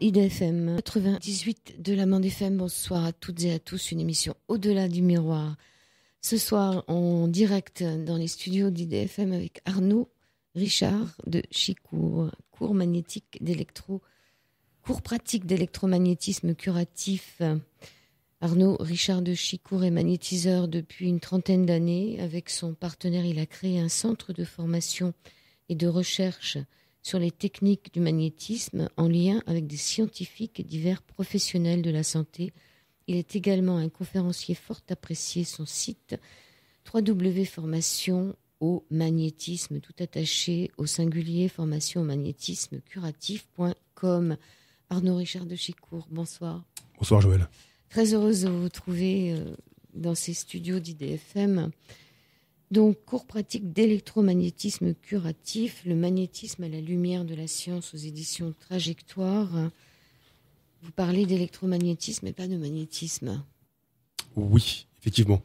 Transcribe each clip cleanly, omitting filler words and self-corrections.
IDFM 98 de la Bande FM. Bonsoir à toutes et à tous. Une émission Au-delà du miroir. Ce soir, en direct dans les studios d'IDFM avec Arnaud Richard de Chicourt, cours pratique d'électromagnétisme curatif. Arnaud Richard de Chicourt est magnétiseur depuis une trentaine d'années. Avec son partenaire, il a créé un centre de formation et de recherche sur les techniques du magnétisme en lien avec des scientifiques et divers professionnels de la santé. Il est également un conférencier fort apprécié. Son site www.formation au magnétisme, tout attaché au singulier, formation au magnétisme curatif.com. Arnaud Richard de Chicourt, bonsoir. Bonsoir Joël. Très heureuse de vous trouver dans ces studios d'IDFM. Donc, cours pratique d'électromagnétisme curatif, le magnétisme à la lumière de la science aux éditions Trajectoire. Vous parlez d'électromagnétisme et pas de magnétisme. Oui, effectivement.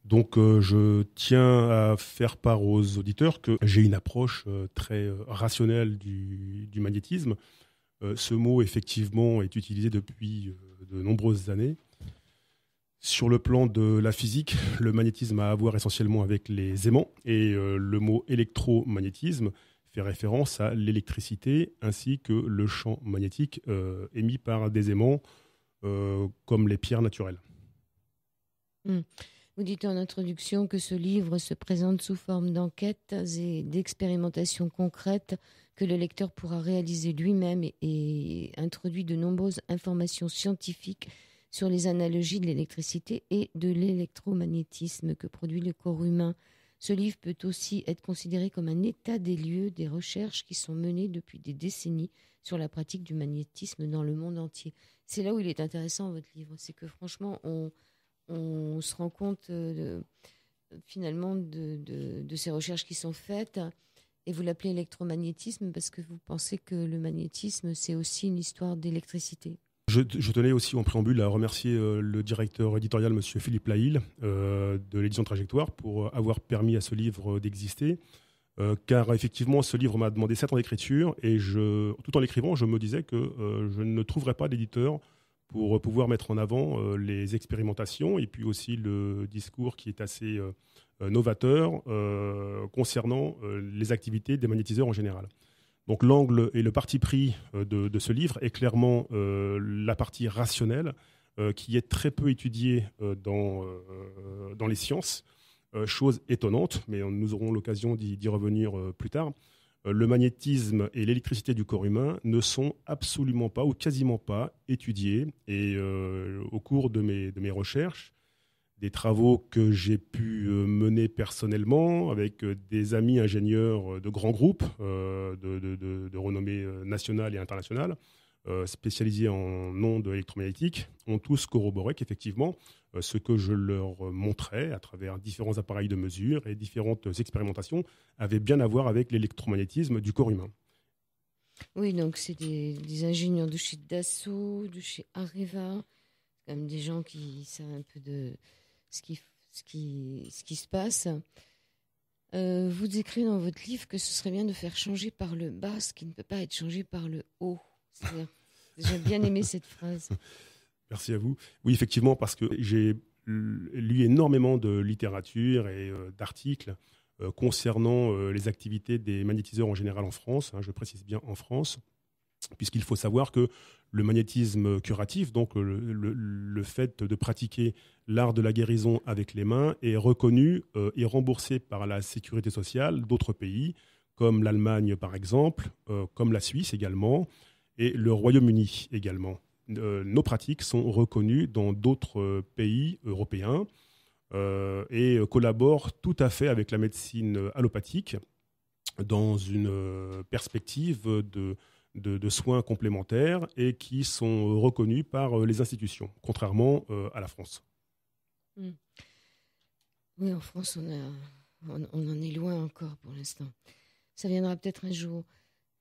Donc, je tiens à faire part aux auditeurs que j'ai une approche très rationnelle du magnétisme. Ce mot, effectivement, est utilisé depuis de nombreuses années. Sur le plan de la physique, le magnétisme a à voir essentiellement avec les aimants et le mot électromagnétisme fait référence à l'électricité ainsi que le champ magnétique émis par des aimants comme les pierres naturelles. Vous dites en introduction que ce livre se présente sous forme d'enquêtes et d'expérimentations concrètes que le lecteur pourra réaliser lui-même et introduit de nombreuses informations scientifiques sur les analogies de l'électricité et de l'électromagnétisme que produit le corps humain. Ce livre peut aussi être considéré comme un état des lieux des recherches qui sont menées depuis des décennies sur la pratique du magnétisme dans le monde entier. C'est là où il est intéressant, votre livre, c'est que franchement, on se rend compte finalement de ces recherches qui sont faites. Et vous l'appelez électromagnétisme parce que vous pensez que le magnétisme, c'est aussi une histoire d'électricité. Je tenais aussi en préambule à remercier le directeur éditorial, M. Philippe Lahille, de l'édition Trajectoire, pour avoir permis à ce livre d'exister. Car effectivement, ce livre m'a demandé 7 ans d'écriture et tout en l'écrivant, je me disais que je ne trouverais pas d'éditeur pour pouvoir mettre en avant les expérimentations et puis aussi le discours qui est assez novateur concernant les activités des magnétiseurs en général. Donc l'angle et le parti pris de ce livre est clairement la partie rationnelle qui est très peu étudiée dans les sciences. Chose étonnante, mais nous aurons l'occasion d'y revenir plus tard. Le magnétisme et l'électricité du corps humain ne sont absolument pas ou quasiment pas étudiés. Et au cours de mes recherches, des travaux que j'ai pu mener personnellement avec des amis ingénieurs de grands groupes de renommée nationale et internationale, spécialisés en ondes électromagnétiques, ont tous corroboré qu'effectivement, ce que je leur montrais à travers différents appareils de mesure et différentes expérimentations avait bien à voir avec l'électromagnétisme du corps humain. Oui, donc c'est des ingénieurs de chez Dassault, de chez Areva, comme des gens qui savent un peu de ce qui se passe. Vous écrivez dans votre livre que ce serait bien de faire changer par le bas ce qui ne peut pas être changé par le haut. J'ai bien aimé cette phrase. Merci à vous. Oui, effectivement, parce que j'ai lu énormément de littérature et d'articles concernant les activités des magnétiseurs en général en France, je précise bien en France, puisqu'il faut savoir que le magnétisme curatif, donc le fait de pratiquer l'art de la guérison avec les mains, est reconnu et remboursé par la sécurité sociale d'autres pays, comme l'Allemagne par exemple, comme la Suisse également, et le Royaume-Uni également. Nos pratiques sont reconnues dans d'autres pays européens et collaborent tout à fait avec la médecine allopathique dans une perspective de soins complémentaires et qui sont reconnus par les institutions, contrairement à la France. Oui, en France, on en est loin encore pour l'instant. Ça viendra peut-être un jour.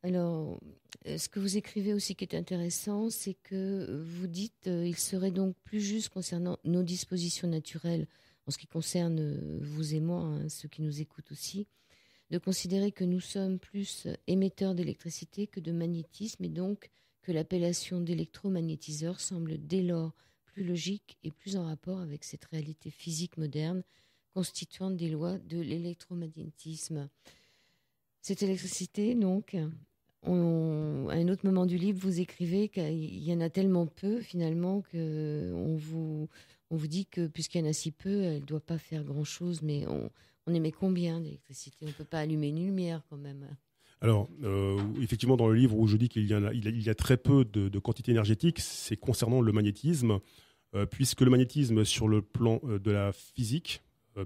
Alors, ce que vous écrivez aussi qui est intéressant, c'est que vous dites il serait donc plus juste concernant nos dispositions naturelles, en ce qui concerne vous et moi, ceux qui nous écoutent aussi, de considérer que nous sommes plus émetteurs d'électricité que de magnétisme et donc que l'appellation d'électromagnétiseur semble dès lors plus logique et plus en rapport avec cette réalité physique moderne constituante des lois de l'électromagnétisme. Cette électricité, donc, à un autre moment du livre, vous écrivez qu'il y en a tellement peu, finalement, qu'on vous dit que, puisqu'il y en a si peu, elle ne doit pas faire grand-chose, mais on émet combien d'électricité ? On ne peut pas allumer une lumière, quand même. Alors, effectivement, dans le livre où je dis qu'il y a très peu de quantité énergétique, c'est concernant le magnétisme, puisque le magnétisme, sur le plan de la physique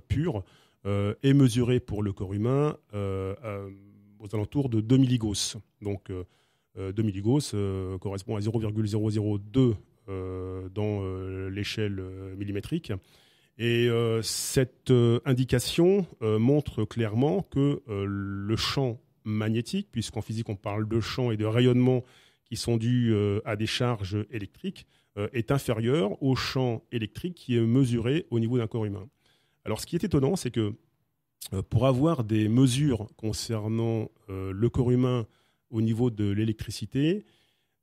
pure, est mesuré pour le corps humain aux alentours de 2 milligauss. Donc, 2 milligauss correspond à 0,002 dans l'échelle millimétrique. Et cette indication montre clairement que le champ magnétique, puisqu'en physique on parle de champ et de rayonnement qui sont dus à des charges électriques, est inférieur au champ électrique qui est mesuré au niveau d'un corps humain. Alors ce qui est étonnant, c'est que pour avoir des mesures concernant le corps humain au niveau de l'électricité,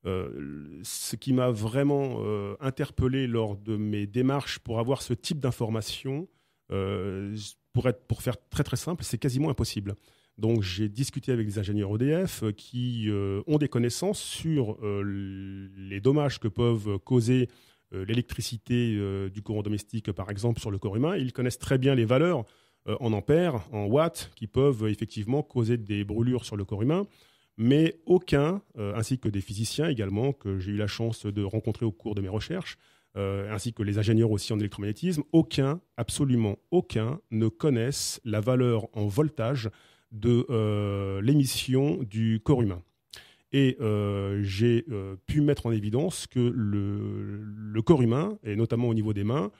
ce qui m'a vraiment interpellé lors de mes démarches pour avoir ce type d'information, pour faire très très simple, c'est quasiment impossible. Donc j'ai discuté avec des ingénieurs EDF qui ont des connaissances sur les dommages que peuvent causer l'électricité du courant domestique, par exemple, sur le corps humain. Ils connaissent très bien les valeurs en ampères, en watts, qui peuvent effectivement causer des brûlures sur le corps humain. Mais aucun, ainsi que des physiciens également, que j'ai eu la chance de rencontrer au cours de mes recherches, ainsi que les ingénieurs aussi en électromagnétisme, aucun, absolument aucun, ne connaissent la valeur en voltage de l'émission du corps humain. Et j'ai pu mettre en évidence que le corps humain, et notamment au niveau des mains,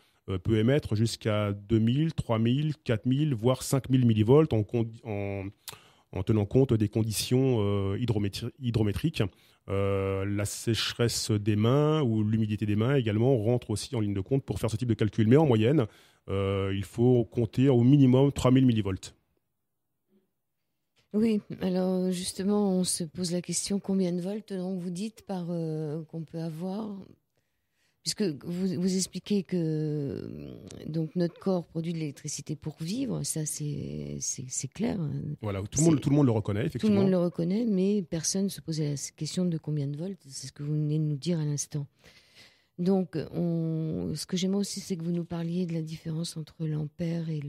peut émettre jusqu'à 2000, 3000, 4000, voire 5000 millivolts en tenant compte des conditions hydrométriques. La sécheresse des mains ou l'humidité des mains également rentre aussi en ligne de compte pour faire ce type de calcul. Mais en moyenne, il faut compter au minimum 3000 millivolts. Oui, alors justement, on se pose la question combien de volts donc vous dites qu'on peut avoir, puisque vous expliquez que donc notre corps produit de l'électricité pour vivre, ça c'est clair. Voilà, tout le monde le reconnaît, effectivement. Tout le monde le reconnaît, mais personne ne se posait la question de combien de volts, c'est ce que vous venez de nous dire à l'instant. Donc, ce que j'aime aussi, c'est que vous nous parliez de la différence entre l'ampère et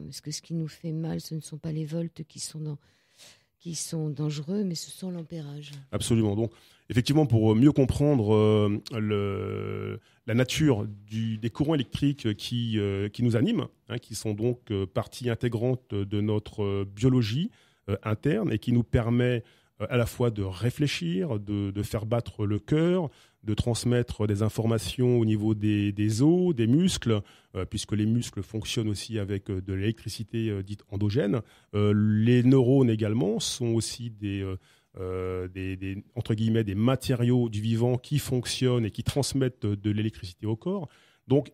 parce que ce qui nous fait mal, ce ne sont pas les volts qui sont dangereux, mais ce sont l'ampérage. Absolument. Donc, effectivement, pour mieux comprendre la nature des courants électriques qui nous animent, qui sont donc partie intégrante de notre biologie interne et qui nous permet à la fois de réfléchir, de faire battre le cœur, de transmettre des informations au niveau des os, des muscles, puisque les muscles fonctionnent aussi avec de l'électricité dite endogène. Les neurones également sont aussi entre guillemets, des matériaux du vivant qui fonctionnent et qui transmettent de l'électricité au corps. Donc,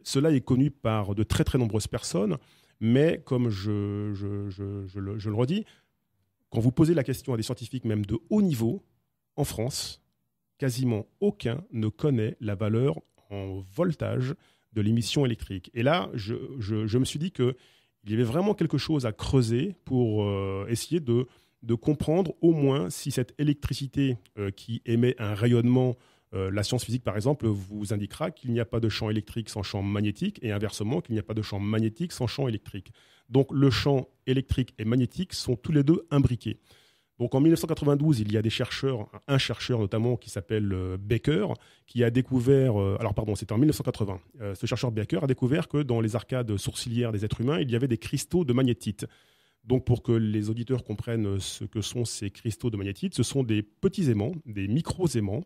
cela est connu par de très très nombreuses personnes, mais comme je le redis, quand vous posez la question à des scientifiques même de haut niveau, en France, quasiment aucun ne connaît la valeur en voltage de l'émission électrique. Et là, je me suis dit qu'il y avait vraiment quelque chose à creuser pour essayer de comprendre au moins si cette électricité qui émet un rayonnement, la science physique par exemple vous indiquera qu'il n'y a pas de champ électrique sans champ magnétique et inversement qu'il n'y a pas de champ magnétique sans champ électrique. Donc le champ électrique et magnétique sont tous les deux imbriqués. Donc en 1992, il y a un chercheur notamment qui s'appelle Baker, qui a découvert, c'était en 1980, ce chercheur Baker a découvert que dans les arcades sourcilières des êtres humains, il y avait des cristaux de magnétite. Donc pour que les auditeurs comprennent ce que sont ces cristaux de magnétite, ce sont des petits aimants, des micro-aimants,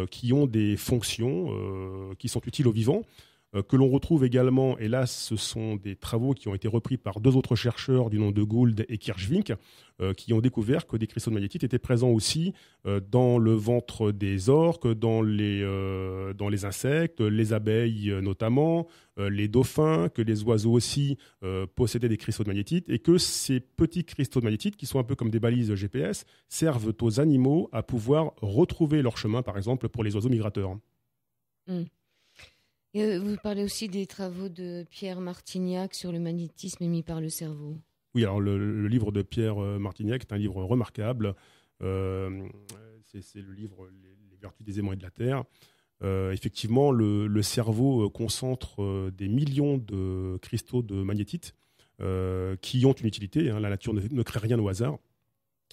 qui ont des fonctions qui sont utiles aux vivants. que l'on retrouve également, et là ce sont des travaux qui ont été repris par 2 autres chercheurs du nom de Gould et Kirschvink, qui ont découvert que des cristaux de magnétite étaient présents aussi dans le ventre des orques, dans les insectes, les abeilles notamment, les dauphins, que les oiseaux aussi possédaient des cristaux de magnétite, et que ces petits cristaux de magnétite, qui sont un peu comme des balises GPS, servent aux animaux à pouvoir retrouver leur chemin, par exemple pour les oiseaux migrateurs. Mm. Et vous parlez aussi des travaux de Pierre Martignac sur le magnétisme émis par le cerveau. Oui, alors le livre de Pierre Martignac est un livre remarquable. C'est le livre Les vertus des aimants et de la Terre. Effectivement, le cerveau concentre des millions de cristaux de magnétite qui ont une utilité. La nature ne crée rien au hasard.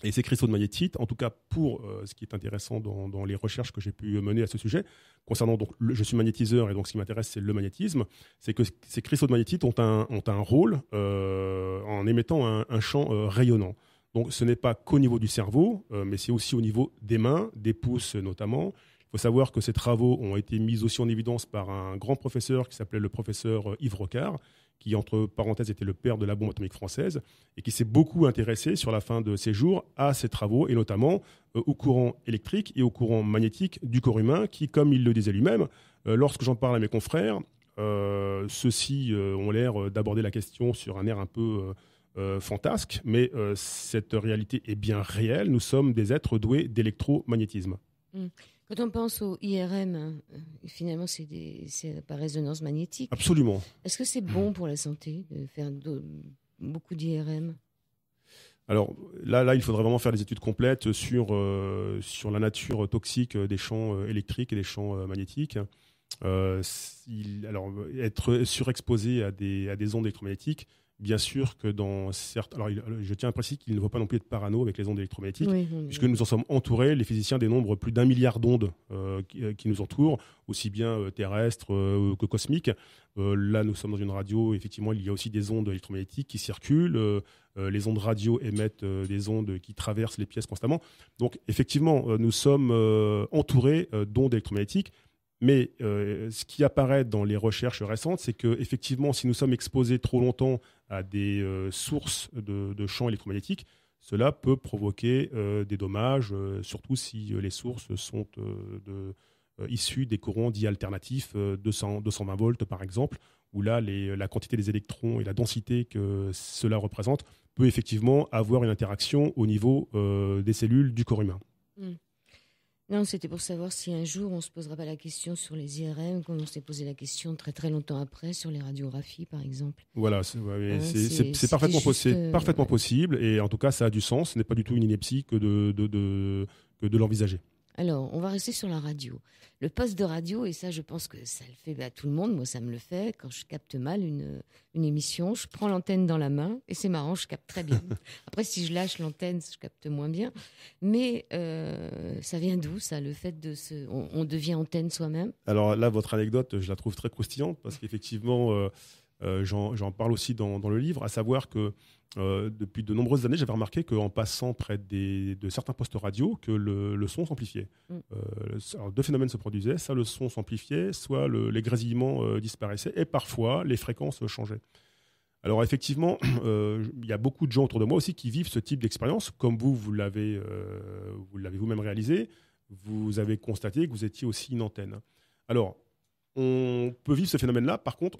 Et ces cristaux de magnétite, en tout cas pour ce qui est intéressant dans les recherches que j'ai pu mener à ce sujet, concernant donc, je suis magnétiseur et donc ce qui m'intéresse c'est le magnétisme, c'est que ces cristaux de magnétite ont un rôle en émettant un champ rayonnant. Donc ce n'est pas qu'au niveau du cerveau, mais c'est aussi au niveau des mains, des pouces notamment. Il faut savoir que ces travaux ont été mis aussi en évidence par un grand professeur qui s'appelait le professeur Yves Rocard, qui, entre parenthèses, était le père de la bombe atomique française, et qui s'est beaucoup intéressé sur la fin de ses jours à ces travaux, et notamment au courant électrique et au courant magnétique du corps humain, qui, comme il le disait lui-même, lorsque j'en parle à mes confrères, ceux-ci ont l'air d'aborder la question sur un air un peu fantasque, mais cette réalité est bien réelle. Nous sommes des êtres doués d'électromagnétisme. Quand on pense au IRM, finalement, c'est par résonance magnétique. Absolument. Est-ce que c'est bon pour la santé de faire beaucoup d'IRM ? Alors là, il faudrait vraiment faire des études complètes sur la nature toxique des champs électriques et des champs magnétiques. Alors, être surexposé à des ondes électromagnétiques, bien sûr que dans certains... Alors, je tiens à préciser qu'il ne faut pas non plus être parano avec les ondes électromagnétiques, puisque nous en sommes entourés, les physiciens dénombrent plus d'1 milliard d'ondes qui nous entourent, aussi bien terrestres que cosmiques. Là, nous sommes dans une radio, effectivement, il y a aussi des ondes électromagnétiques qui circulent. Les ondes radio émettent des ondes qui traversent les pièces constamment. Donc, effectivement, nous sommes entourés d'ondes électromagnétiques. Mais ce qui apparaît dans les recherches récentes, c'est qu'effectivement, si nous sommes exposés trop longtemps à des sources de champs électromagnétiques, cela peut provoquer des dommages, surtout si les sources sont issues des courants dits alternatifs, 220 volts par exemple, où là, la quantité des électrons et la densité que cela représente peut effectivement avoir une interaction au niveau des cellules du corps humain. Non, c'était pour savoir si un jour on ne se posera pas la question sur les IRM, comme on s'est posé la question très très longtemps après sur les radiographies, par exemple. Voilà, c'est parfaitement possible, et en tout cas ça a du sens, ce n'est pas du tout une ineptie que de l'envisager. Alors, on va rester sur la radio. Le poste de radio, et ça, je pense que ça le fait à tout le monde. Moi, ça me le fait. Quand je capte mal une émission, je prends l'antenne dans la main, et c'est marrant, je capte très bien. Après, si je lâche l'antenne, je capte moins bien. Mais ça vient d'où, ça, le fait on devient antenne soi-même ? Alors là, votre anecdote, je la trouve très croustillante, parce qu'effectivement, j'en parle aussi dans le livre, à savoir que depuis de nombreuses années, j'avais remarqué qu'en passant près de certains postes radio, que le son s'amplifiait. Alors, 2 phénomènes se produisaient, soit le son s'amplifiait, soit les grésillements disparaissaient, et parfois les fréquences changeaient. Alors effectivement, il y a beaucoup de gens autour de moi aussi qui vivent ce type d'expérience, comme vous l'avez vous-même réalisé. Vous avez constaté que vous étiez aussi une antenne. Alors, on peut vivre ce phénomène-là, par contre,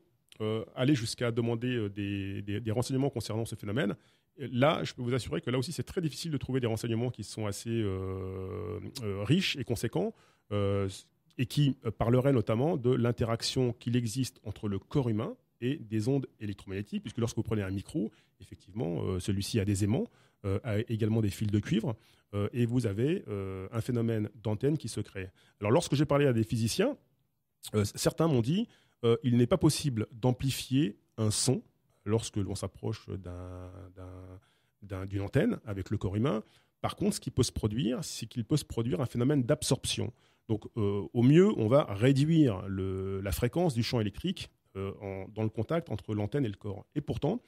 aller jusqu'à demander des renseignements concernant ce phénomène. Là, je peux vous assurer que là aussi, c'est très difficile de trouver des renseignements qui sont assez riches et conséquents et qui parleraient notamment de l'interaction qu'il existe entre le corps humain et des ondes électromagnétiques, puisque lorsque vous prenez un micro, effectivement, celui-ci a des aimants, a également des fils de cuivre, et vous avez un phénomène d'antenne qui se crée. Alors, lorsque j'ai parlé à des physiciens, certains m'ont dit il n'est pas possible d'amplifier un son lorsque l'on s'approche d'une antenne avec le corps humain. Par contre, ce qui peut se produire, c'est qu'il peut se produire un phénomène d'absorption. Donc, au mieux, on va réduire la fréquence du champ électrique dans le contact entre l'antenne et le corps. Et pourtant,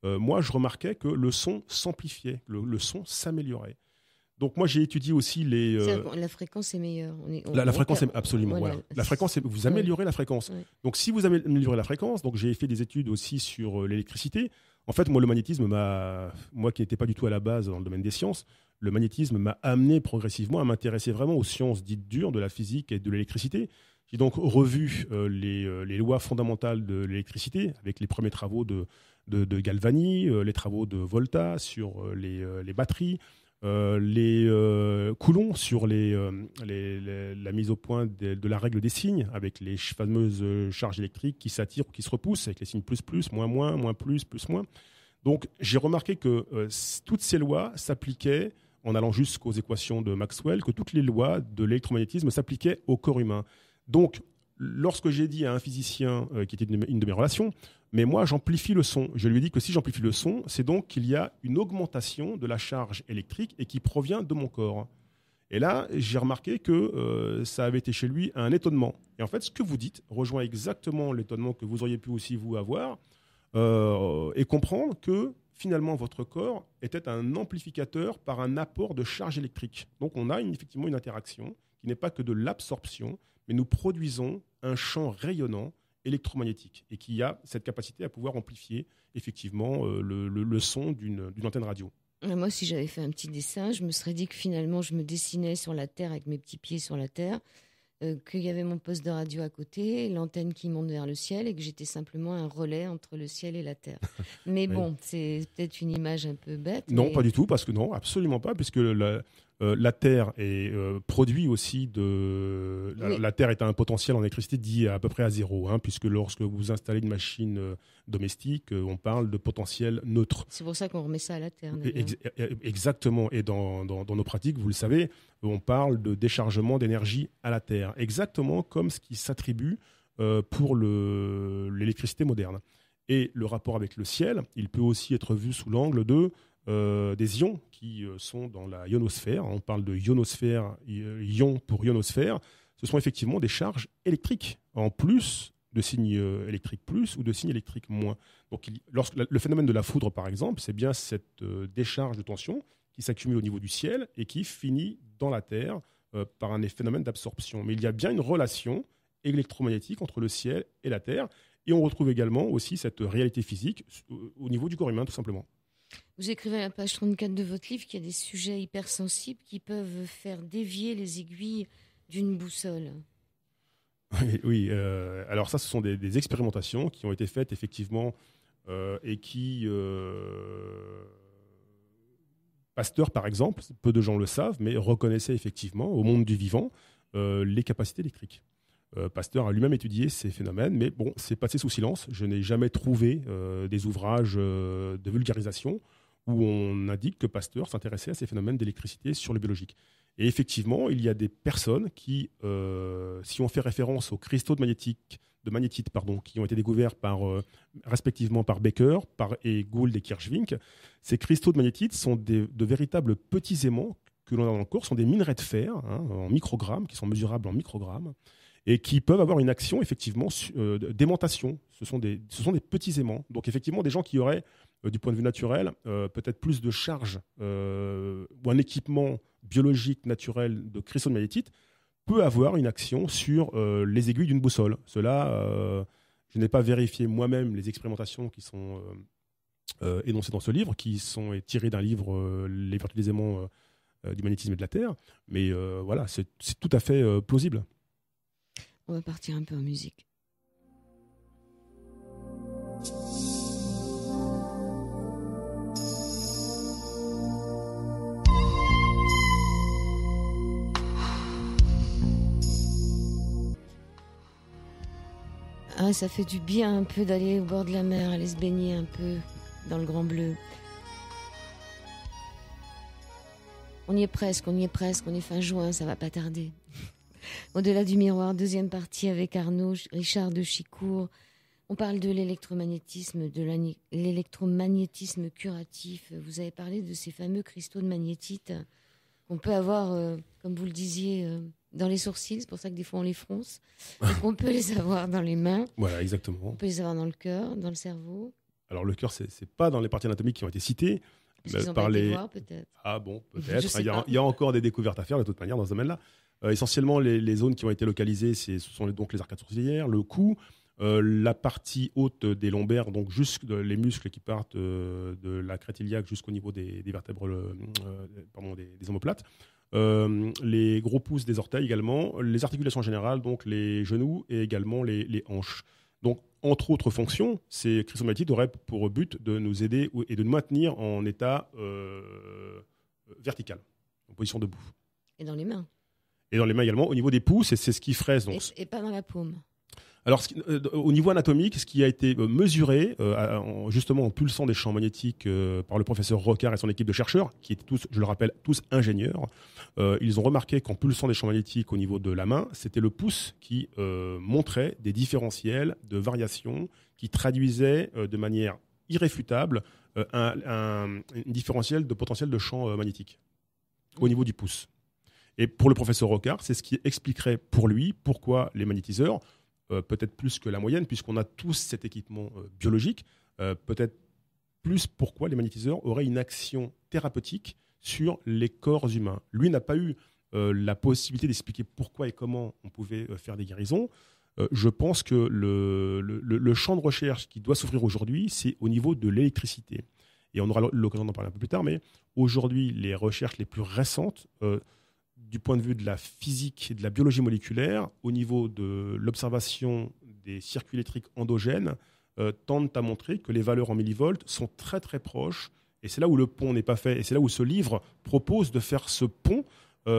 moi, je remarquais que le son s'amplifiait, le son s'améliorait. Donc moi j'ai étudié aussi la fréquence est meilleure. La fréquence est absolument. Voilà. La fréquence, vous améliorez la fréquence. Ouais. Donc si vous améliorez la fréquence, donc j'ai fait des études aussi sur l'électricité. En fait, moi le magnétisme moi qui n'étais pas du tout à la base dans le domaine des sciences, le magnétisme m'a amené progressivement à m'intéresser vraiment aux sciences dites dures de la physique et de l'électricité. J'ai donc revu les lois fondamentales de l'électricité avec les premiers travaux de Galvani, les travaux de Volta sur les batteries. Les Coulomb sur la mise au point de la règle des signes avec les fameuses charges électriques qui s'attirent ou qui se repoussent avec les signes plus, moins, plus, moins. Donc j'ai remarqué que toutes ces lois s'appliquaient en allant jusqu'aux équations de Maxwell, que toutes les lois de l'électromagnétisme s'appliquaient au corps humain. Donc lorsque j'ai dit à un physicien qui était une de mes relations, mais moi, j'amplifie le son. Je lui ai dit que si j'amplifie le son, c'est donc qu'il y a une augmentation de la charge électrique et qui provient de mon corps. Et là, j'ai remarqué que ça avait été chez lui un étonnement. Et en fait, ce que vous dites rejoint exactement l'étonnement que vous auriez pu aussi vous avoir et comprendre que finalement, votre corps était un amplificateur par un apport de charge électrique. Donc, on a effectivement une interaction qui n'est pas que de l'absorption, mais nous produisons un champ rayonnant électromagnétique et qui a cette capacité à pouvoir amplifier effectivement le son d'une antenne radio. Moi, si j'avais fait un petit dessin, je me serais dit que finalement, je me dessinais sur la Terre avec mes petits pieds sur la Terre, qu'il y avait mon poste de radio à côté, l'antenne qui monte vers le ciel et que j'étais simplement un relais entre le ciel et la Terre. Mais bon, c'est peut-être une image un peu bête. Non, pas du tout, parce que non, absolument pas, puisque la Terre est produit aussi de... La Terre est un potentiel en électricité dit à peu près à zéro, puisque lorsque vous installez une machine domestique, on parle de potentiel neutre. C'est pour ça qu'on remet ça à la Terre. Exactement, et dans nos pratiques, vous le savez, on parle de déchargement d'énergie à la Terre, exactement comme ce qui s'attribue pour l'électricité moderne. Et le rapport avec le ciel, il peut aussi être vu sous l'angle des ions qui sont dans la ionosphère. On parle de ionosphère, ion pour ionosphère. Ce sont effectivement des charges électriques, en plus de signes électriques plus ou de signes électriques moins. Donc, le phénomène de la foudre, par exemple, c'est bien cette décharge de tension qui s'accumule au niveau du ciel et qui finit dans la Terre par un phénomène d'absorption. Mais il y a bien une relation électromagnétique entre le ciel et la Terre. Et on retrouve également aussi cette réalité physique au niveau du corps humain, tout simplement. Vous écrivez à la page 34 de votre livre qu'il y a des sujets hypersensibles qui peuvent faire dévier les aiguilles d'une boussole. Oui, alors ça, ce sont des expérimentations qui ont été faites effectivement et qui... Pasteur, par exemple, peu de gens le savent, mais reconnaissait effectivement au monde du vivant les capacités électriques. Pasteur a lui-même étudié ces phénomènes, mais bon, c'est passé sous silence. Je n'ai jamais trouvé des ouvrages de vulgarisation où on indique que Pasteur s'intéressait à ces phénomènes d'électricité sur le biologique. Et effectivement, il y a des personnes qui, si on fait référence aux cristaux de magnétite, qui ont été découverts respectivement par Baker et Gould et Kirschvink, ces cristaux de magnétite sont de véritables petits aimants que l'on a dans le corps, sont des minerais de fer en microgrammes, qui sont mesurables en microgrammes, et qui peuvent avoir une action effectivement d'aimantation. Ce sont des petits aimants. Donc effectivement, des gens qui auraient, du point de vue naturel, peut-être plus de charge ou un équipement biologique naturel de cristaux de magnétite peut avoir une action sur les aiguilles d'une boussole. Cela, je n'ai pas vérifié moi-même les expérimentations qui sont énoncées dans ce livre, qui sont tirées d'un livre, Les vertus des aimants du magnétisme et de la Terre. Mais voilà, c'est tout à fait plausible. On va partir un peu en musique. Ah, ça fait du bien un peu d'aller au bord de la mer, aller se baigner un peu dans le Grand Bleu. On y est presque, on est fin juin, ça va pas tarder. Au-delà du miroir, deuxième partie avec Arnaud Richard de Chicourt. On parle de l'électromagnétisme, l'électromagnétisme curatif. Vous avez parlé de ces fameux cristaux de magnétite qu'on peut avoir, comme vous le disiez, dans les sourcils. C'est pour ça que des fois on les fronce. Donc on peut les avoir dans les mains. Voilà, exactement. On peut les avoir dans le cœur, dans le cerveau. Alors le cœur, c'est pas dans les parties anatomiques qui ont été citées. Ils n'ont pas été voir, peut-être. Ah bon, peut-être. Il y a encore des découvertes à faire de toute manière dans ce domaine-là. Essentiellement, les zones qui ont été localisées, ce sont donc les arcades sourcilières, le cou, la partie haute des lombaires, donc les muscles qui partent de la crête iliaque jusqu'au niveau des vertèbres, des omoplates. Les gros pouces des orteils également, les articulations générales, donc les genoux et également les hanches. Donc, entre autres fonctions, ces cristaux magnétiques auraient pour but de nous aider et de nous maintenir en état vertical, en position debout. Et dans les mains. Et dans les mains également, au niveau des pouces, et c'est ce qui fraise. Donc. Et pas dans la paume. Alors, au niveau anatomique, ce qui a été mesuré, justement en pulsant des champs magnétiques par le professeur Rocard et son équipe de chercheurs, qui étaient tous, je le rappelle, tous ingénieurs, ils ont remarqué qu'en pulsant des champs magnétiques au niveau de la main, c'était le pouce qui montrait des différentiels de variation, qui traduisait de manière irréfutable un différentiel de potentiel de champ magnétique au niveau du pouce. Et pour le professeur Rocard, c'est ce qui expliquerait pour lui pourquoi les magnétiseurs, peut-être plus que la moyenne, puisqu'on a tous cet équipement biologique, peut-être plus pourquoi les magnétiseurs auraient une action thérapeutique sur les corps humains. Lui n'a pas eu la possibilité d'expliquer pourquoi et comment on pouvait faire des guérisons. Je pense que le champ de recherche qui doit s'ouvrir aujourd'hui, c'est au niveau de l'électricité. Et on aura l'occasion d'en parler un peu plus tard, mais aujourd'hui, les recherches les plus récentes, du point de vue de la physique et de la biologie moléculaire, au niveau de l'observation des circuits électriques endogènes, tendent à montrer que les valeurs en millivolts sont très très proches. Et c'est là où le pont n'est pas fait. Et c'est là où ce livre propose de faire ce pont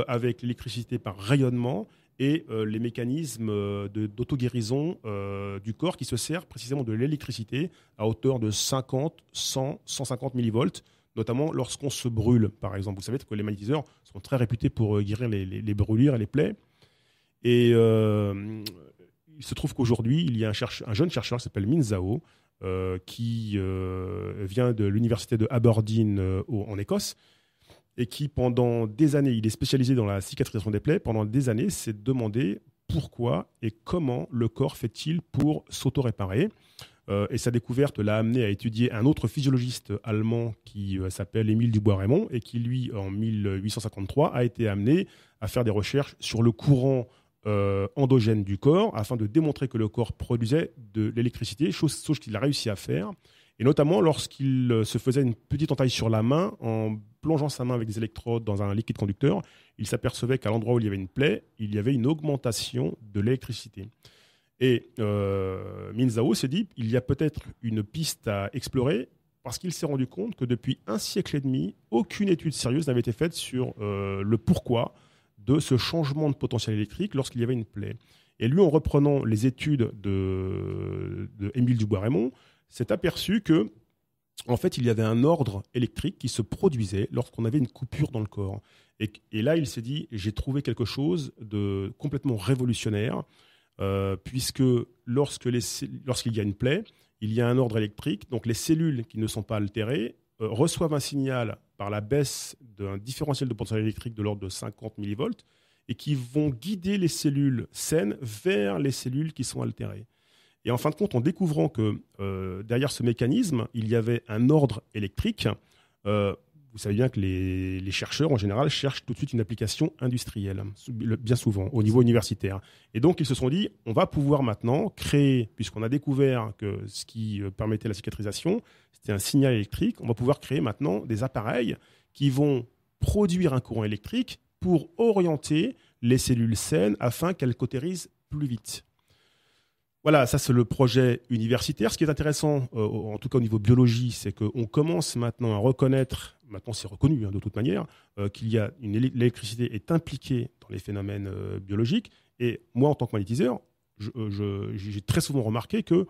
avec l'électricité par rayonnement et les mécanismes d'auto-guérison du corps qui se sert précisément de l'électricité à hauteur de 50, 100, 150 millivolts, notamment lorsqu'on se brûle, par exemple. Vous savez que les magnétiseurs sont très réputés pour guérir les brûlures et les plaies. Et il se trouve qu'aujourd'hui, il y a un jeune chercheur qui s'appelle Min Zhao, qui vient de l'université de Aberdeen en Écosse, et qui, pendant des années, il est spécialisé dans la cicatrisation des plaies, pendant des années, s'est demandé pourquoi et comment le corps fait-il pour s'auto-réparer. Et sa découverte l'a amené à étudier un autre physiologiste allemand qui s'appelle Émile Dubois-Reymond et qui, lui, en 1853, a été amené à faire des recherches sur le courant endogène du corps afin de démontrer que le corps produisait de l'électricité, chose qu'il a réussi à faire. Et notamment lorsqu'il se faisait une petite entaille sur la main, en plongeant sa main avec des électrodes dans un liquide conducteur, il s'apercevait qu'à l'endroit où il y avait une plaie, il y avait une augmentation de l'électricité. Et Min Zhao s'est dit, il y a peut-être une piste à explorer, parce qu'il s'est rendu compte que depuis un siècle et demi, aucune étude sérieuse n'avait été faite sur le pourquoi de ce changement de potentiel électrique lorsqu'il y avait une plaie. Et lui, en reprenant les études de Émile Dubois-Reymond, s'est aperçu que, en fait, il y avait un ordre électrique qui se produisait lorsqu'on avait une coupure dans le corps. Et là, il s'est dit, j'ai trouvé quelque chose de complètement révolutionnaire, puisque lorsqu'il y a une plaie, il y a un ordre électrique, donc les cellules qui ne sont pas altérées reçoivent un signal par la baisse d'un différentiel de potentiel électrique de l'ordre de 50 millivolts et qui vont guider les cellules saines vers les cellules qui sont altérées. Et en fin de compte, en découvrant que derrière ce mécanisme, il y avait un ordre électrique, vous savez bien que les chercheurs, en général, cherchent tout de suite une application industrielle, bien souvent, au niveau universitaire. Et donc, ils se sont dit, on va pouvoir maintenant créer, puisqu'on a découvert que ce qui permettait la cicatrisation, c'était un signal électrique, on va pouvoir créer maintenant des appareils qui vont produire un courant électrique pour orienter les cellules saines afin qu'elles cautérisent plus vite. Voilà, ça c'est le projet universitaire. Ce qui est intéressant, en tout cas au niveau biologie, c'est qu'on commence maintenant à reconnaître, maintenant c'est reconnu de toute manière, qu'il y a l'électricité est impliquée dans les phénomènes biologiques. Et moi, en tant que magnétiseur, j'ai très souvent remarqué que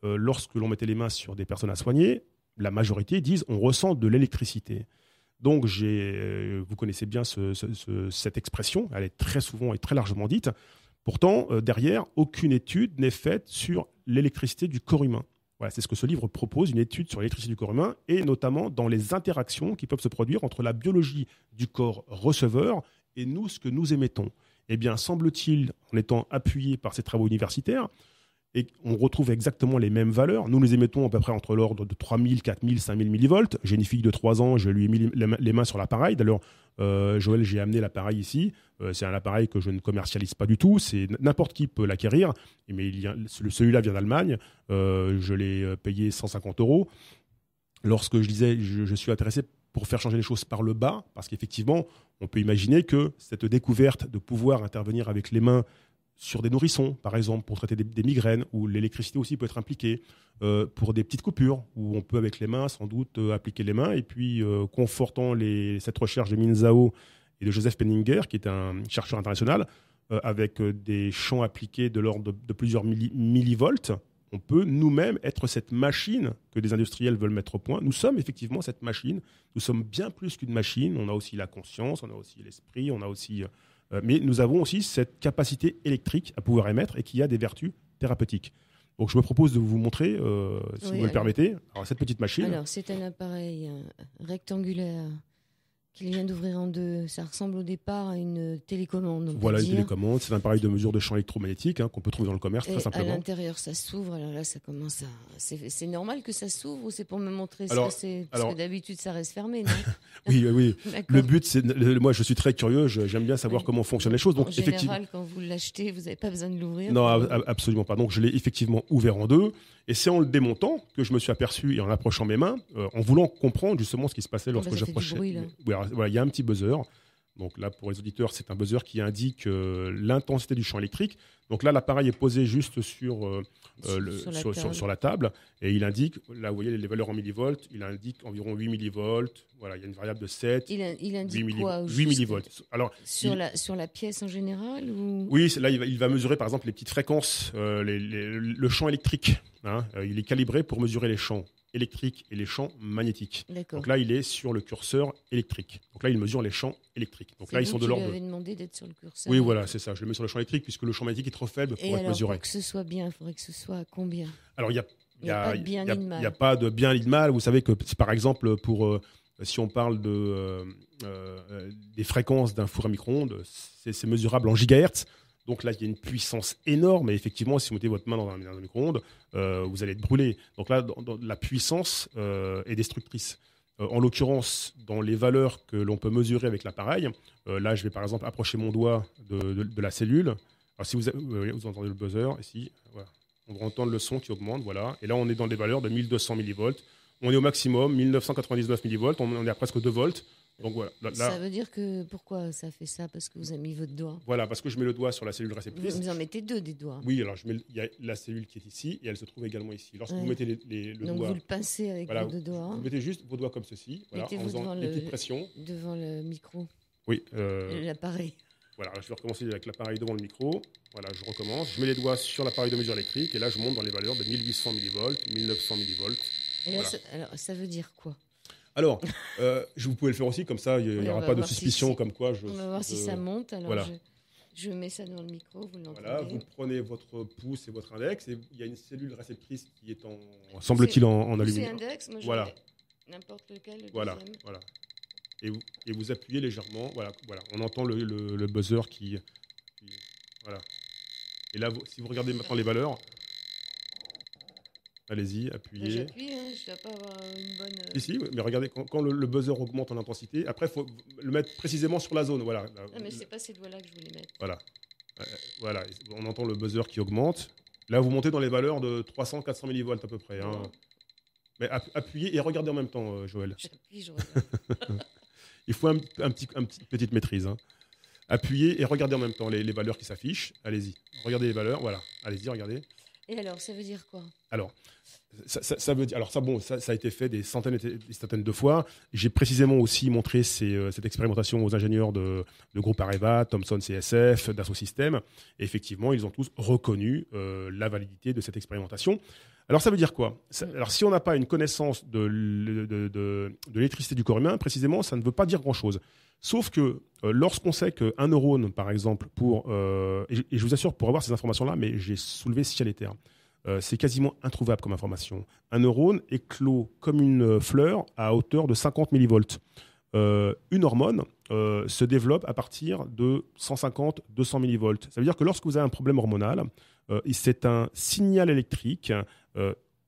lorsque l'on mettait les mains sur des personnes à soigner, la majorité disent on ressent de l'électricité. Donc vous connaissez bien cette expression, elle est très souvent et très largement dite. Pourtant, derrière, aucune étude n'est faite sur l'électricité du corps humain. Voilà, c'est ce que ce livre propose, une étude sur l'électricité du corps humain, et notamment dans les interactions qui peuvent se produire entre la biologie du corps receveur et nous, ce que nous émettons. Eh bien, semble-t-il, en étant appuyé par ces travaux universitaires, et on retrouve exactement les mêmes valeurs. Nous émettons à peu près entre l'ordre de 3000, 4000, 5000 millivolts. J'ai une fille de 3 ans, je lui ai mis les mains sur l'appareil. D'ailleurs, Joël, j'ai amené l'appareil ici. C'est un appareil que je ne commercialise pas du tout. N'importe qui peut l'acquérir. Mais celui-là vient d'Allemagne. Je l'ai payé 150 €. Lorsque je disais je suis intéressé pour faire changer les choses par le bas, parce qu'effectivement, on peut imaginer que cette découverte de pouvoir intervenir avec les mains sur des nourrissons, par exemple, pour traiter des migraines, où l'électricité aussi peut être impliquée, pour des petites coupures, où on peut avec les mains, sans doute, appliquer les mains. Et puis, confortant cette recherche de Minzhao et de Joseph Penninger, qui est un chercheur international, avec des champs appliqués de l'ordre de plusieurs millivolts, on peut nous-mêmes être cette machine que des industriels veulent mettre au point. Nous sommes effectivement cette machine. Nous sommes bien plus qu'une machine. On a aussi la conscience, on a aussi l'esprit, on a aussi... mais nous avons aussi cette capacité électrique à pouvoir émettre et qui a des vertus thérapeutiques. Donc je me propose de vous montrer, si vous me le permettez, cette petite machine. Alors c'est un appareil rectangulaire qu'il vient d'ouvrir en deux. Ça ressemble au départ à une télécommande. Voilà, une télécommande. C'est un appareil de mesure de champ électromagnétique qu'on peut trouver dans le commerce, très simplement. À l'intérieur, ça s'ouvre. Alors là, ça commence à... C'est normal que ça s'ouvre ou c'est pour me montrer parce que d'habitude, ça reste fermé, non? Oui. Le but, c'est... Moi, je suis très curieux. J'aime bien savoir comment fonctionnent les choses. Donc, en général, quand vous l'achetez, vous n'avez pas besoin de l'ouvrir. Non, absolument pas. Donc, je l'ai effectivement ouvert en deux. Et c'est en le démontant que je me suis aperçu, et en approchant mes mains, en voulant comprendre justement ce qui se passait lorsque j'approchais. Voilà, il y a un petit buzzer. Donc là, pour les auditeurs, c'est un buzzer qui indique l'intensité du champ électrique. Donc là, l'appareil est posé juste sur la table. Et il indique, là, vous voyez les valeurs en millivolts, il indique environ 8 millivolts. Voilà, il y a une variable de 7. Il indique quoi 8 millivolts. Alors, sur la pièce en général ou... Oui, là, il va mesurer par exemple les petites fréquences, le champ électrique. Il est calibré pour mesurer les champs électriques et les champs magnétiques. D'accord. Donc là, il est sur le curseur électrique. Donc là, il mesure les champs électriques. Donc là, ils sont de l'ordre. Vous lui avez demandé d'être sur le curseur. Oui, voilà, c'est ça. Je le mets sur le champ électrique puisque le champ magnétique est trop faible pour être mesuré. Pour que ce soit bien, il faudrait que ce soit à combien? Alors, il n'y a pas de bien ni de mal. Il n'y a pas de bien ni de mal. Vous savez que, par exemple, si on parle des fréquences d'un four à micro-ondes, c'est mesurable en gigahertz. Donc là, il y a une puissance énorme. Et effectivement, si vous mettez votre main dans un micro-ondes, vous allez être brûlé. Donc là, la puissance est destructrice. En l'occurrence, dans les valeurs que l'on peut mesurer avec l'appareil, là, je vais par exemple approcher mon doigt de la cellule. Alors, si vous entendez le buzzer, ici, voilà. On va entendre le son qui augmente. Voilà. Et là, on est dans des valeurs de 1200 millivolts. On est au maximum, 1999 millivolts. On est à presque 2 volts. Donc voilà, là, ça veut dire que pourquoi ça fait ça? Parce que vous avez mis votre doigt. Voilà, parce que je mets le doigt sur la cellule réceptrice. Vous en mettez deux des doigts. Oui, alors il y a la cellule qui est ici et elle se trouve également ici. Lorsque vous mettez le doigt. Donc vous le pincez avec vos deux doigts. Vous mettez juste vos doigts comme ceci, voilà, en faisant des petites pressions. Devant le micro. Oui. L'appareil. Voilà, je vais recommencer avec l'appareil devant le micro. Voilà, je recommence. Je mets les doigts sur l'appareil de mesure électrique et là je monte dans les valeurs de 1800 millivolts, 1900 millivolts. Et là, alors ça veut dire quoi? Alors, vous pouvez le faire aussi, comme ça, il n'y aura pas de suspicion comme quoi on va voir si ça monte. Alors voilà. Je mets ça dans le micro, vous l'entendez. Voilà, vous prenez votre pouce et votre index, et il y a une cellule réceptrice qui est semble-t-il, en aluminium. C'est index, moi je n'importe lequel. Voilà. Et vous appuyez légèrement, voilà. On entend le buzzer qui... Voilà. Et là, si vous regardez maintenant les valeurs... Allez-y, appuyez. J'appuie, je ne dois pas avoir une bonne... Si, mais regardez, quand le buzzer augmente en intensité, après, il faut le mettre précisément sur la zone. Voilà. Non, mais ce n'est pas ces doigts-là que je voulais mettre. Voilà, on entend le buzzer qui augmente. Là, vous montez dans les valeurs de 300-400 millivolts à peu près. Hein. Mais appuyez et regardez en même temps, Joël. J'appuie, je regarde. Il faut une petite maîtrise. Hein. Appuyez et regardez en même temps les valeurs qui s'affichent. Allez-y, regardez les valeurs. Voilà, allez-y, regardez. Et alors, ça veut dire quoi? Alors, ça veut dire. Alors ça a été fait des centaines de fois. J'ai précisément aussi montré cette expérimentation aux ingénieurs de groupe Areva, Thomson CSF, Dassault Systèmes. Et effectivement, ils ont tous reconnu la validité de cette expérimentation. Alors ça veut dire quoi? Alors si on n'a pas une connaissance de l'électricité du corps humain, précisément, ça ne veut pas dire grand-chose. Sauf que lorsqu'on sait qu'un neurone, par exemple, et je vous assure, pour avoir ces informations-là, mais j'ai soulevé ciel et terre, c'est quasiment introuvable comme information. Un neurone éclot comme une fleur à hauteur de 50 millivolts. Une hormone se développe à partir de 150-200 millivolts. Ça veut dire que lorsque vous avez un problème hormonal, c'est un signal électrique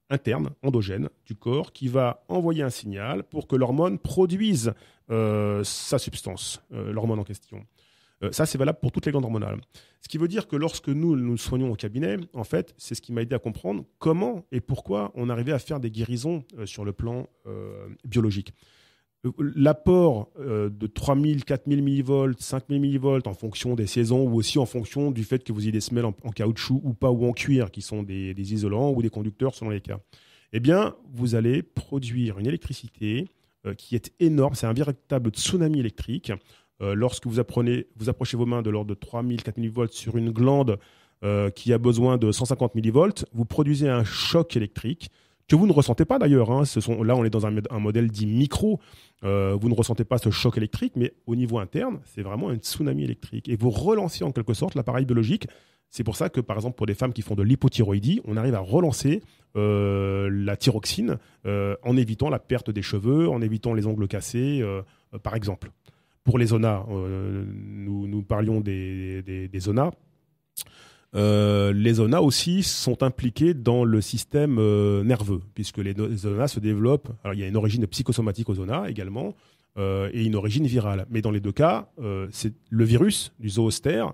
interne, endogène du corps, qui va envoyer un signal pour que l'hormone produise sa substance, l'hormone en question. Ça, c'est valable pour toutes les glandes hormonales. Ce qui veut dire que lorsque nous soignons au cabinet, en fait, c'est ce qui m'a aidé à comprendre comment et pourquoi on arrivait à faire des guérisons sur le plan biologique. L'apport de 3000, 4000 millivolts, 5000 millivolts en fonction des saisons ou aussi en fonction du fait que vous ayez des semelles en caoutchouc ou pas ou en cuir qui sont des isolants ou des conducteurs selon les cas, eh bien, vous allez produire une électricité qui est énorme. C'est un véritable tsunami électrique. Lorsque vous approchez vos mains de l'ordre de 3000, 4000 millivolts sur une glande qui a besoin de 150 millivolts, vous produisez un choc électrique que vous ne ressentez pas d'ailleurs. Là, on est dans un modèle dit micro. Vous ne ressentez pas ce choc électrique, mais au niveau interne, c'est vraiment un tsunami électrique. Et vous relancez en quelque sorte l'appareil biologique. C'est pour ça que, par exemple, pour des femmes qui font de l'hypothyroïdie, on arrive à relancer la thyroxine en évitant la perte des cheveux, en évitant les ongles cassés, par exemple. Pour les zonas, nous parlions des zonas. Les zonas aussi sont impliqués dans le système nerveux, puisque les zonas se développent. Alors, il y a une origine psychosomatique aux zonas également, et une origine virale. Mais dans les deux cas, c'est le virus du zoster,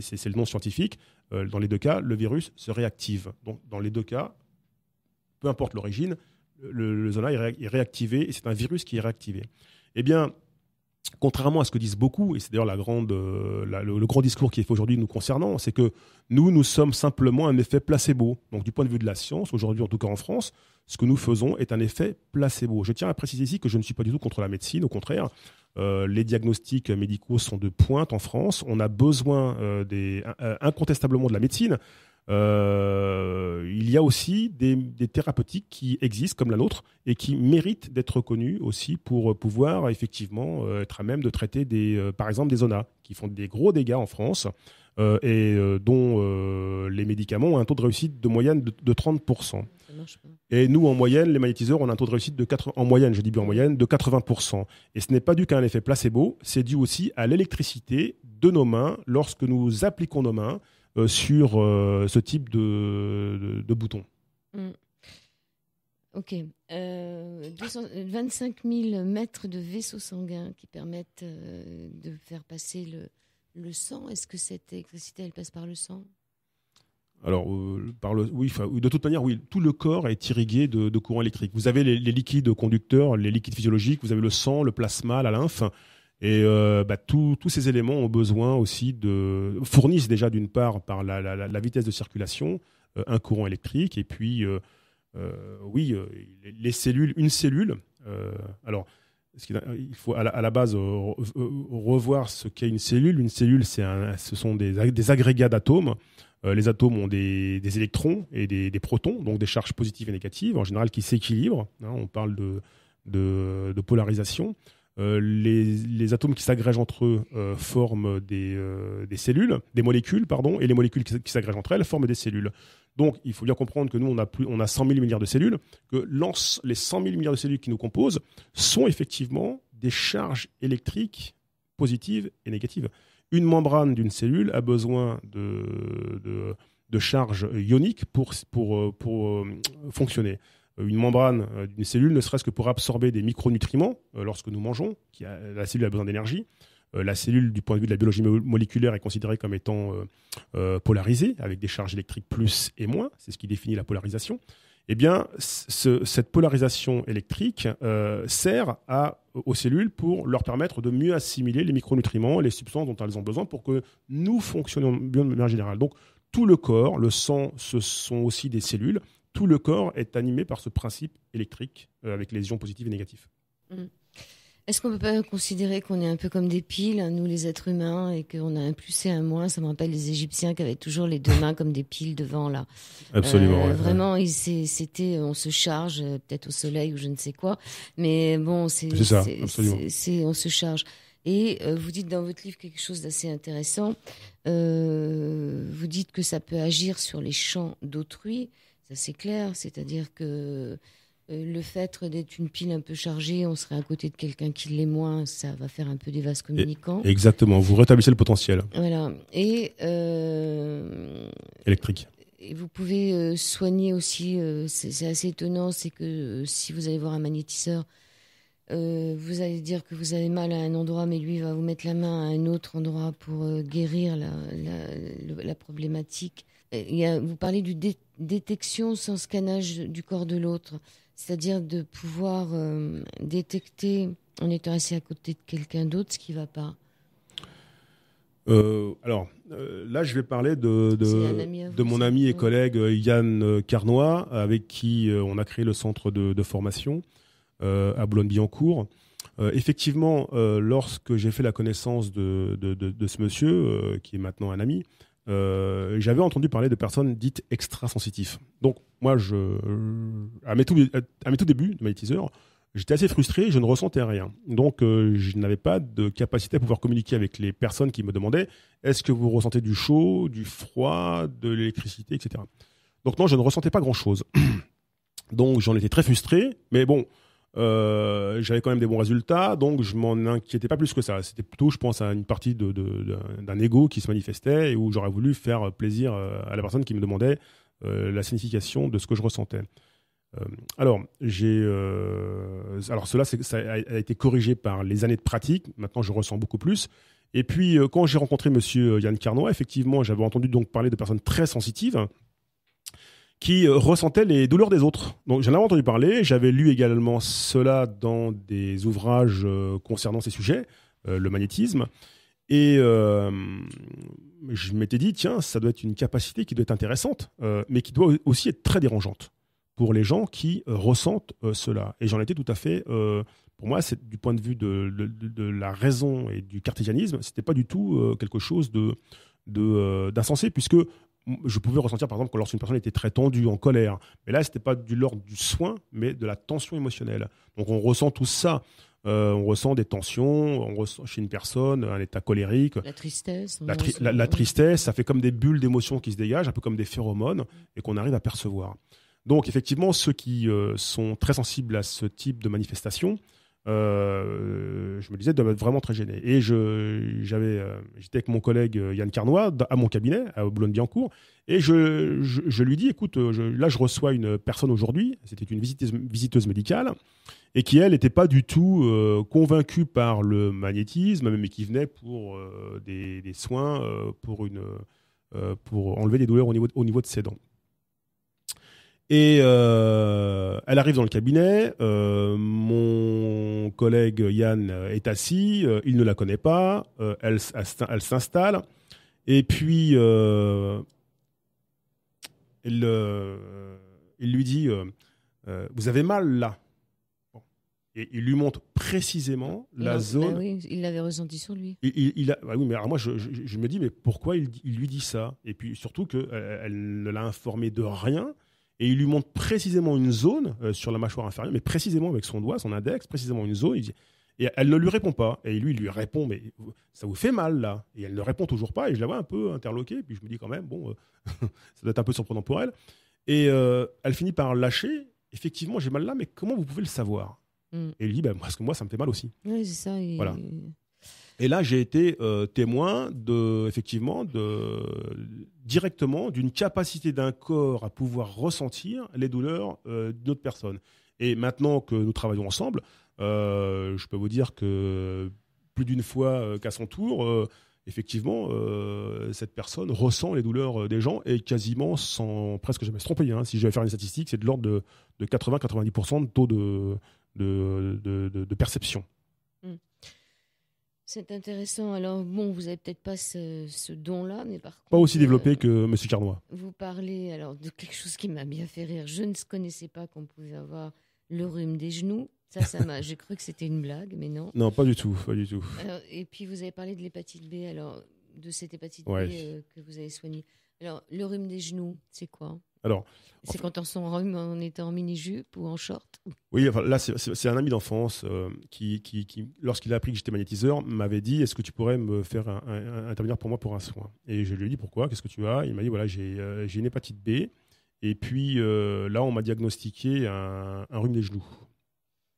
c'est le nom scientifique. Dans les deux cas, le virus se réactive. Donc, dans les deux cas, peu importe l'origine, le zona est réactivé, et c'est un virus qui est réactivé. Eh bien, contrairement à ce que disent beaucoup, et c'est d'ailleurs le grand discours qui est fait aujourd'hui nous concernant, c'est que nous sommes simplement un effet placebo. Donc du point de vue de la science, aujourd'hui en tout cas en France, ce que nous faisons est un effet placebo. Je tiens à préciser ici que je ne suis pas du tout contre la médecine, au contraire. Les diagnostics médicaux sont de pointe en France. On a besoin incontestablement de la médecine. Il y a aussi des thérapeutiques qui existent comme la nôtre et qui méritent d'être reconnues aussi pour pouvoir effectivement être à même de traiter par exemple des zonas qui font des gros dégâts en France et dont les médicaments ont un taux de réussite de moyenne de 30%. Et nous, en moyenne, les magnétiseurs, on a un taux de réussite en moyenne, je dis bien en moyenne, de 80%. Et ce n'est pas dû qu'à un effet placebo, c'est dû aussi à l'électricité de nos mains lorsque nous appliquons nos mains sur ce type de bouton. Ok. 25 000 mètres de vaisseaux sanguins qui permettent de faire passer le sang. Est-ce que cette électricité, elle passe par le sang ? Alors, oui, de toute manière, oui, tout le corps est irrigué de courants électriques. Vous avez les liquides conducteurs, les liquides physiologiques, vous avez le sang, le plasma, la lymphe. Et tous ces éléments ont besoin aussi fournissent déjà d'une part par la vitesse de circulation un courant électrique et puis les cellules, une cellule. Il faut à la base revoir ce qu'est une cellule. Une cellule, ce sont des agrégats d'atomes. Les atomes ont des électrons et des protons, donc des charges positives et négatives en général qui s'équilibrent. On parle de polarisation. Les atomes qui s'agrègent entre eux forment des cellules, des molécules, et les molécules qui s'agrègent entre elles forment des cellules. Donc, il faut bien comprendre que nous, on a 100 000 milliards de cellules, que les 100 000 milliards de cellules qui nous composent sont effectivement des charges électriques positives et négatives. Une membrane d'une cellule a besoin de charges ioniques pour fonctionner. Une membrane d'une cellule, ne serait-ce que pour absorber des micronutriments lorsque nous mangeons, la cellule a besoin d'énergie. La cellule, du point de vue de la biologie moléculaire, est considérée comme étant polarisée, avec des charges électriques plus et moins. C'est ce qui définit la polarisation. Eh bien, cette polarisation électrique sert aux cellules pour leur permettre de mieux assimiler les micronutriments, les substances dont elles ont besoin pour que nous fonctionnions bien de manière générale. Donc, tout le corps, le sang, ce sont aussi des cellules. Tout le corps est animé par ce principe électrique avec les ions positifs et négatifs. Est-ce qu'on ne peut pas considérer qu'on est un peu comme des piles, nous les êtres humains, et qu'on a un plus et un moins ? Ça me rappelle les Égyptiens qui avaient toujours les deux mains comme des piles devant, là. Absolument. Vraiment, c'était, on se charge, peut-être au soleil ou je ne sais quoi, mais bon, c'est ça, absolument. On se charge. Et vous dites dans votre livre quelque chose d'assez intéressant. Vous dites que ça peut agir sur les champs d'autrui. Ça, c'est clair, c'est-à-dire que le fait d'être une pile un peu chargée, on serait à côté de quelqu'un qui l'est moins, ça va faire un peu des vases communicants. Exactement, vous rétablissez le potentiel. Voilà. Et électrique. Et vous pouvez soigner aussi, c'est assez étonnant, c'est que si vous allez voir un magnétiseur, vous allez dire que vous avez mal à un endroit, mais lui va vous mettre la main à un autre endroit pour guérir la problématique. Vous parlez du détection sans scannage du corps de l'autre, c'est-à-dire de pouvoir détecter en étant assis à côté de quelqu'un d'autre ce qui ne va pas. Là, je vais parler de mon ami et collègue Yann Carnoy, avec qui on a créé le centre de formation à Boulogne-Billancourt. Effectivement, lorsque j'ai fait la connaissance de ce monsieur, qui est maintenant un ami, j'avais entendu parler de personnes dites extrasensitives. Donc, moi, à mes tout débuts de magnétiseur, j'étais assez frustré, je ne ressentais rien. Donc, je n'avais pas de capacité à pouvoir communiquer avec les personnes qui me demandaient « Est-ce que vous ressentez du chaud, du froid, de l'électricité, etc. » Donc non, je ne ressentais pas grand-chose. Donc, j'en étais très frustré, mais bon, j'avais quand même des bons résultats, donc je m'en inquiétais pas plus que ça. C'était plutôt, je pense, à une partie d'un ego qui se manifestait et où j'aurais voulu faire plaisir à la personne qui me demandait la signification de ce que je ressentais. Alors cela, ça a été corrigé par les années de pratique. Maintenant, je ressens beaucoup plus. Et puis, quand j'ai rencontré monsieur Yann Carnoy, effectivement, j'avais entendu donc parler de personnes très sensitives qui ressentaient les douleurs des autres. Donc, j'en avais entendu parler. J'avais lu également cela dans des ouvrages concernant ces sujets, le magnétisme. Et je m'étais dit, tiens, ça doit être une capacité qui doit être intéressante, mais qui doit aussi être très dérangeante pour les gens qui ressentent cela. Et j'en étais tout à fait... pour moi, c'est du point de vue de la raison et du cartésianisme, c'était pas du tout quelque chose d'insensé, puisque je pouvais ressentir, par exemple, que lorsqu'une personne était très tendue, en colère. Mais là, c'était pas de l'ordre du soin, mais de la tension émotionnelle. Donc, on ressent tout ça. On ressent des tensions, on ressent chez une personne un état colérique. La tristesse. La tristesse, ça fait comme des bulles d'émotions qui se dégagent, un peu comme des phéromones, et qu'on arrive à percevoir. Donc, effectivement, ceux qui sont très sensibles à ce type de manifestation, je me disais, doivent être vraiment très gênés. Et j'étais avec mon collègue Yann Carnoy à mon cabinet, à Boulogne-Billancourt, et je lui dis, écoute, là, je reçois une personne aujourd'hui, c'était une visiteuse médicale, et qui, elle, n'était pas du tout convaincue par le magnétisme, mais qui venait pour des soins, pour enlever des douleurs au niveau de ses dents. Et elle arrive dans le cabinet, mon collègue Yann est assis, il ne la connaît pas, elle s'installe, et puis il lui dit vous avez mal là. Bon. Et il lui montre précisément la zone. Oui, il l'avait ressenti sur lui. Oui, mais alors moi je me dis mais pourquoi il lui dit ça? Et puis surtout qu'elle ne l'a informé de rien. Et il lui montre précisément une zone sur la mâchoire inférieure, mais précisément avec son doigt, son index, précisément une zone. Et elle ne lui répond pas. Et lui, il lui répond, mais ça vous fait mal là? Et elle ne répond toujours pas. Et je la vois un peu interloquée. Puis je me dis quand même, bon, ça doit être un peu surprenant pour elle. Et elle finit par lâcher. Effectivement, j'ai mal là, mais comment vous pouvez le savoir? Et il dit, parce que moi, ça me fait mal aussi. Oui, c'est ça. Voilà. Et là, j'ai été témoin directement d'une capacité d'un corps à pouvoir ressentir les douleurs d'une autre personne. Et maintenant que nous travaillons ensemble, je peux vous dire que plus d'une fois qu'à son tour, effectivement, cette personne ressent les douleurs des gens et quasiment sans presque jamais se tromper. Hein. Si je vais faire une statistique, c'est de l'ordre de 80-90% de taux de perception. C'est intéressant. Alors, bon, vous n'avez peut-être pas ce don-là, mais par contre... Pas aussi développé que M. Carnoy. Vous parlez alors de quelque chose qui m'a bien fait rire. Je ne connaissais pas qu'on pouvait avoir le rhume des genoux. J'ai cru que c'était une blague, mais non. Non, pas du tout, pas du tout. Alors, et puis, vous avez parlé de l'hépatite B, alors, de cette hépatite B que vous avez soignée. Alors, le rhume des genoux, c'est quoi? Alors, c'est quand on était en mini-jupe ou en short? Oui, enfin, là, c'est un ami d'enfance qui, lorsqu'il a appris que j'étais magnétiseur, m'avait dit, est-ce que tu pourrais me faire intervenir pour moi pour un soin? Et je lui ai dit, pourquoi? Qu'est-ce que tu as? Il m'a dit, voilà, j'ai une hépatite B. Et puis là, on m'a diagnostiqué un rhume des genoux.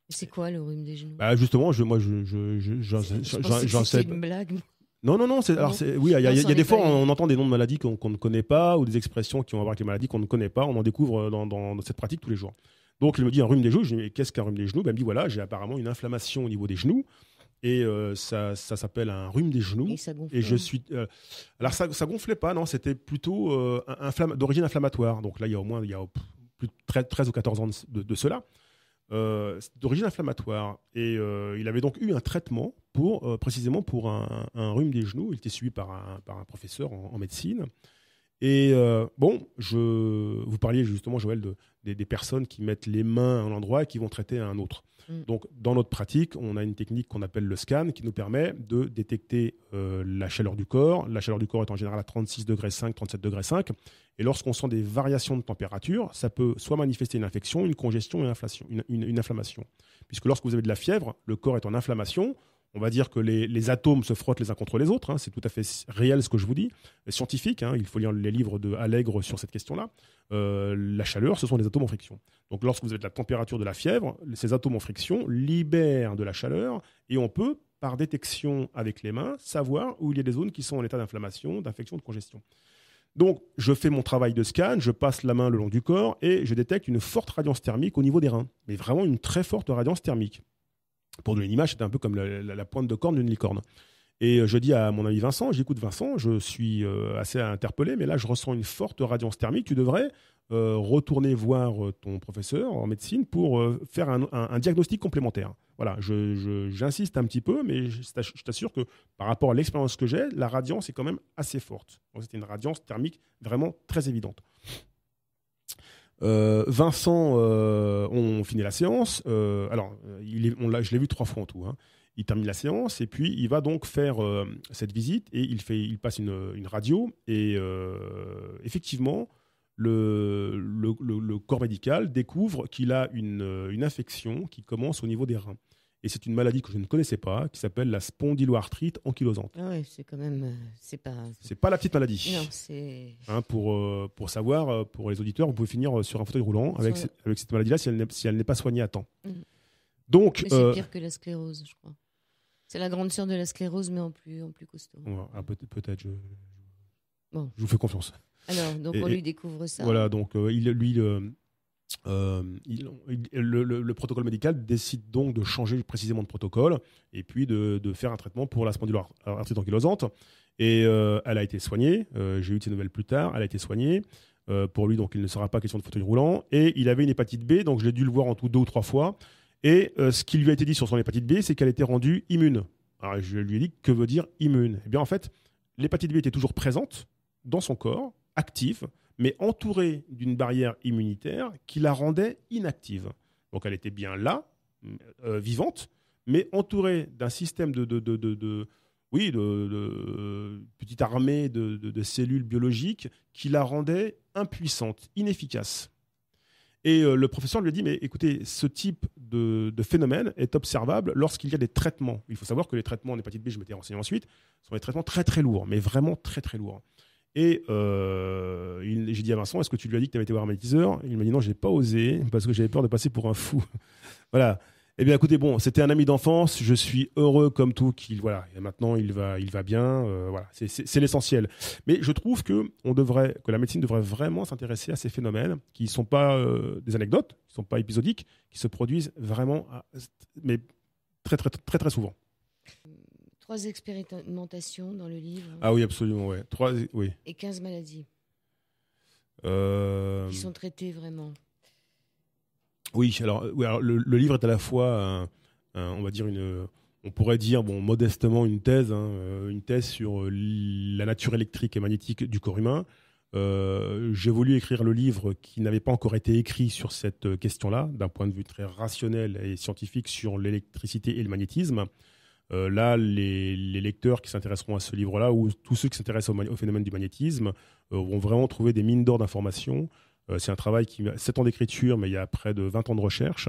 C'est quoi le rhume des genoux? Justement, j'en sais. C'est une blague. Non. Oui, il y a des fois, pas on entend des noms de maladies qu'on ne connaît pas ou des expressions qui ont à voir avec les maladies qu'on ne connaît pas. On en découvre dans cette pratique tous les jours. Donc, il me dit un rhume des genoux. Je lui dis, mais qu'est-ce qu'un rhume des genoux? Il me dit, voilà, j'ai apparemment une inflammation au niveau des genoux. Et ça s'appelle un rhume des genoux. Et ça gonfle. Et je suis. Alors, ça gonflait pas, non, c'était plutôt d'origine inflammatoire. Donc là, il y a plus de 13 ou 14 ans de cela. D'origine inflammatoire. Et il avait donc eu un traitement précisément pour un rhume des genoux. Il était suivi par un professeur en médecine. Et vous parliez justement, Joël, des personnes qui mettent les mains à un endroit et qui vont traiter à un autre. Donc, dans notre pratique, on a une technique qu'on appelle le scan qui nous permet de détecter la chaleur du corps. La chaleur du corps est en général à 36,5 degrés, 37,5 degrés. Et lorsqu'on sent des variations de température, ça peut soit manifester une infection, une congestion et une inflammation. Puisque lorsque vous avez de la fièvre, le corps est en inflammation. On va dire que les atomes se frottent les uns contre les autres. Hein, c'est tout à fait réel ce que je vous dis. Scientifique, hein, il faut lire les livres de Allègre sur cette question-là. La chaleur, ce sont les atomes en friction. Donc lorsque vous avez de la température de la fièvre, ces atomes en friction libèrent de la chaleur et on peut, par détection avec les mains, savoir où il y a des zones qui sont en état d'inflammation, d'infection, de congestion. Donc je fais mon travail de scan, je passe la main le long du corps et je détecte une forte radiance thermique au niveau des reins. Mais vraiment une très forte radiance thermique. Pour donner une image, c'était un peu comme la pointe de corne d'une licorne. Et je dis à mon ami Vincent, j'écoute Vincent, je suis assez interpellé, mais là je ressens une forte radiance thermique, tu devrais retourner voir ton professeur en médecine pour faire un diagnostic complémentaire. Voilà, j'insiste un petit peu, mais je t'assure que par rapport à l'expérience que j'ai, la radiance est quand même assez forte. Donc c'était une radiance thermique vraiment très évidente. Vincent, on finit la séance. Je l'ai vu 3 fois en tout. Hein. Il termine la séance et puis il va donc faire cette visite et il passe une radio. Et effectivement, le corps médical découvre qu'il a une infection qui commence au niveau des reins. Et c'est une maladie que je ne connaissais pas, qui s'appelle la spondyloarthrite ankylosante. Ah ouais, c'est quand même, c'est pas la petite maladie. Non, c'est. Hein, pour savoir, pour les auditeurs, vous pouvez finir sur un fauteuil roulant avec cette maladie-là si elle n'est pas soignée à temps. Donc, mais c'est pire que la sclérose, je crois. C'est la grande sœur de la sclérose, mais en plus costaud. Peut-être. Je Bon. vous fais confiance. Alors, donc on lui découvre ça. Voilà, donc le protocole médical décide donc de changer précisément de protocole et puis de faire un traitement pour la spondyloarthrite ankylosante. Et elle a été soignée. J'ai eu de ces nouvelles plus tard. Elle a été soignée. Pour lui, donc, il ne sera pas question de fauteuil roulant. Et il avait une hépatite B, donc je l'ai dû le voir en tout 2 ou 3 fois. Et ce qui lui a été dit sur son hépatite B, c'est qu'elle était rendue immune. Alors je lui ai dit, que veut dire immune? Eh bien, en fait, l'hépatite B était toujours présente dans son corps, active, mais entourée d'une barrière immunitaire qui la rendait inactive. Donc elle était bien là, vivante, mais entourée d'un système de petite armée de cellules biologiques qui la rendait impuissante, inefficace. Et le professeur lui a dit, mais écoutez, ce type de phénomène est observable lorsqu'il y a des traitements. Il faut savoir que les traitements en hépatite B, je m'étais renseigné ensuite, sont des traitements très très lourds, mais vraiment très très lourds. Et j'ai dit à Vincent, est-ce que tu lui as dit que tu avais été voir un magnétiseur? Il m'a dit non, je n'ai pas osé parce que j'avais peur de passer pour un fou. Voilà. Eh bien, écoutez, bon, c'était un ami d'enfance. Je suis heureux comme tout et maintenant il va bien. Voilà, c'est l'essentiel. Mais je trouve que la médecine devrait vraiment s'intéresser à ces phénomènes qui ne sont pas des anecdotes, qui ne sont pas épisodiques, qui se produisent vraiment, mais très très très très souvent. 3 expérimentations dans le livre. Ah oui, absolument, ouais. 3, oui. Et 15 maladies. Qui sont traitées vraiment. Oui, alors le livre est à la fois, on va dire, on pourrait dire, modestement, une thèse sur la nature électrique et magnétique du corps humain. J'ai voulu écrire le livre qui n'avait pas encore été écrit sur cette question-là, d'un point de vue très rationnel et scientifique sur l'électricité et le magnétisme. Là, les lecteurs qui s'intéresseront à ce livre-là, ou tous ceux qui s'intéressent au phénomène du magnétisme, vont vraiment trouver des mines d'or d'informations. C'est un travail qui a 7 ans d'écriture, mais il y a près de 20 ans de recherche.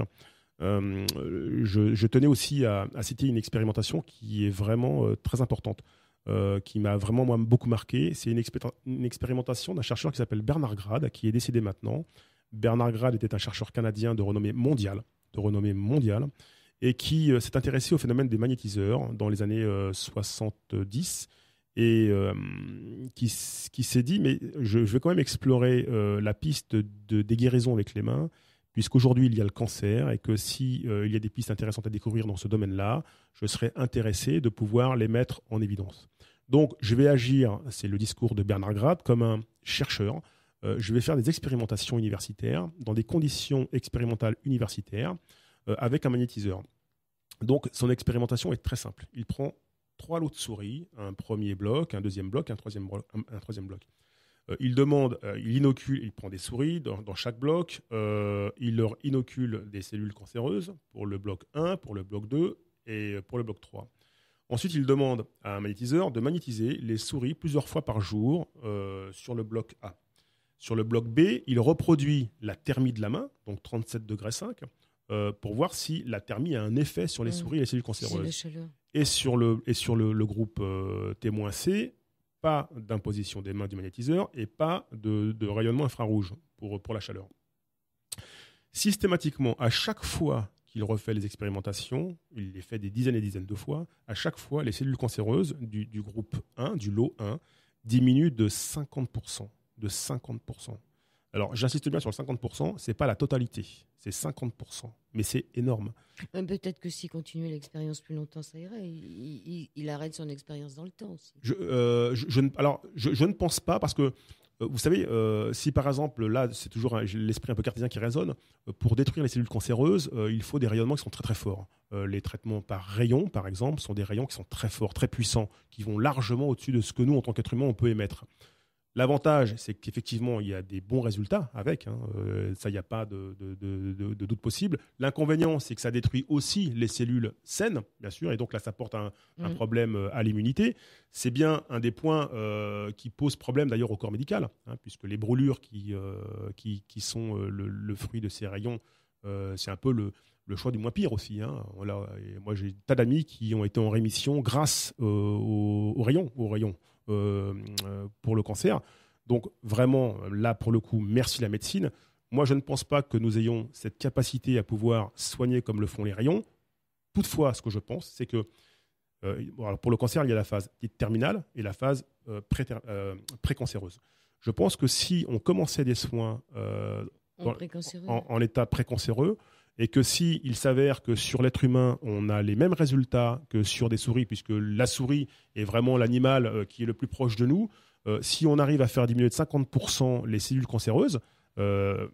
Je tenais aussi à citer une expérimentation qui est vraiment très importante, qui m'a vraiment beaucoup marqué. C'est une expérimentation d'un chercheur qui s'appelle Bernard Grade, qui est décédé maintenant. Bernard Grade était un chercheur canadien de renommée mondiale, et qui s'est intéressé au phénomène des magnétiseurs dans les années 70. et qui s'est dit, mais je vais quand même explorer la piste des guérisons avec les mains, puisqu'aujourd'hui il y a le cancer et que si il y a des pistes intéressantes à découvrir dans ce domaine-là, je serais intéressé de pouvoir les mettre en évidence. Donc je vais agir, c'est le discours de Bernard Grade, comme un chercheur. Je vais faire des expérimentations universitaires dans des conditions expérimentales universitaires avec un magnétiseur. Donc son expérimentation est très simple. Il prend 3 lots de souris, un premier bloc, un deuxième bloc, un troisième bloc. Il inocule, il prend des souris dans chaque bloc, il leur inocule des cellules cancéreuses pour le bloc 1, pour le bloc 2 et pour le bloc 3. Ensuite, il demande à un magnétiseur de magnétiser les souris plusieurs fois par jour sur le bloc A. Sur le bloc B, il reproduit la thermie de la main, donc 37,5 degrés, pour voir si la thermie a un effet sur les souris et les cellules cancéreuses. Et sur le groupe témoin C, pas d'imposition des mains du magnétiseur et pas de rayonnement infrarouge pour la chaleur. Systématiquement, à chaque fois qu'il refait les expérimentations, il les fait des dizaines et dizaines de fois, à chaque fois, les cellules cancéreuses du groupe 1, du lot 1, diminuent de 50%. De 50%. Alors, j'insiste bien sur le 50%, ce n'est pas la totalité, c'est 50%, mais c'est énorme. Peut-être que s'il continuait l'expérience plus longtemps, ça irait. Il arrête son expérience dans le temps aussi. Je ne pense pas, parce que, vous savez, si par exemple, là, c'est toujours l'esprit un peu cartésien qui résonne, pour détruire les cellules cancéreuses, il faut des rayonnements qui sont très très forts. Les traitements par rayon, par exemple, sont des rayons qui sont très forts, très puissants, qui vont largement au-dessus de ce que nous, en tant qu'être humain, on peut émettre. L'avantage, c'est qu'effectivement, il y a des bons résultats avec. Ça, il n'y a pas de doute possible. L'inconvénient, c'est que ça détruit aussi les cellules saines, bien sûr, et donc là, ça porte un problème à l'immunité. C'est bien un des points qui pose problème d'ailleurs au corps médical, puisque les brûlures qui sont le fruit de ces rayons, c'est un peu le choix du moins pire aussi. Voilà. Et moi, j'ai des tas d'amis qui ont été en rémission grâce aux rayons. Pour le cancer. Donc vraiment, là, pour le coup, merci la médecine. Moi, je ne pense pas que nous ayons cette capacité à pouvoir soigner comme le font les rayons. Toutefois, ce que je pense, c'est que pour le cancer, il y a la phase dite terminale et la phase précancéreuse. Je pense que si on commençait des soins en état précancéreux, et que s'il s'avère que sur l'être humain, on a les mêmes résultats que sur des souris, puisque la souris est vraiment l'animal qui est le plus proche de nous, si on arrive à faire diminuer de 50% les cellules cancéreuses,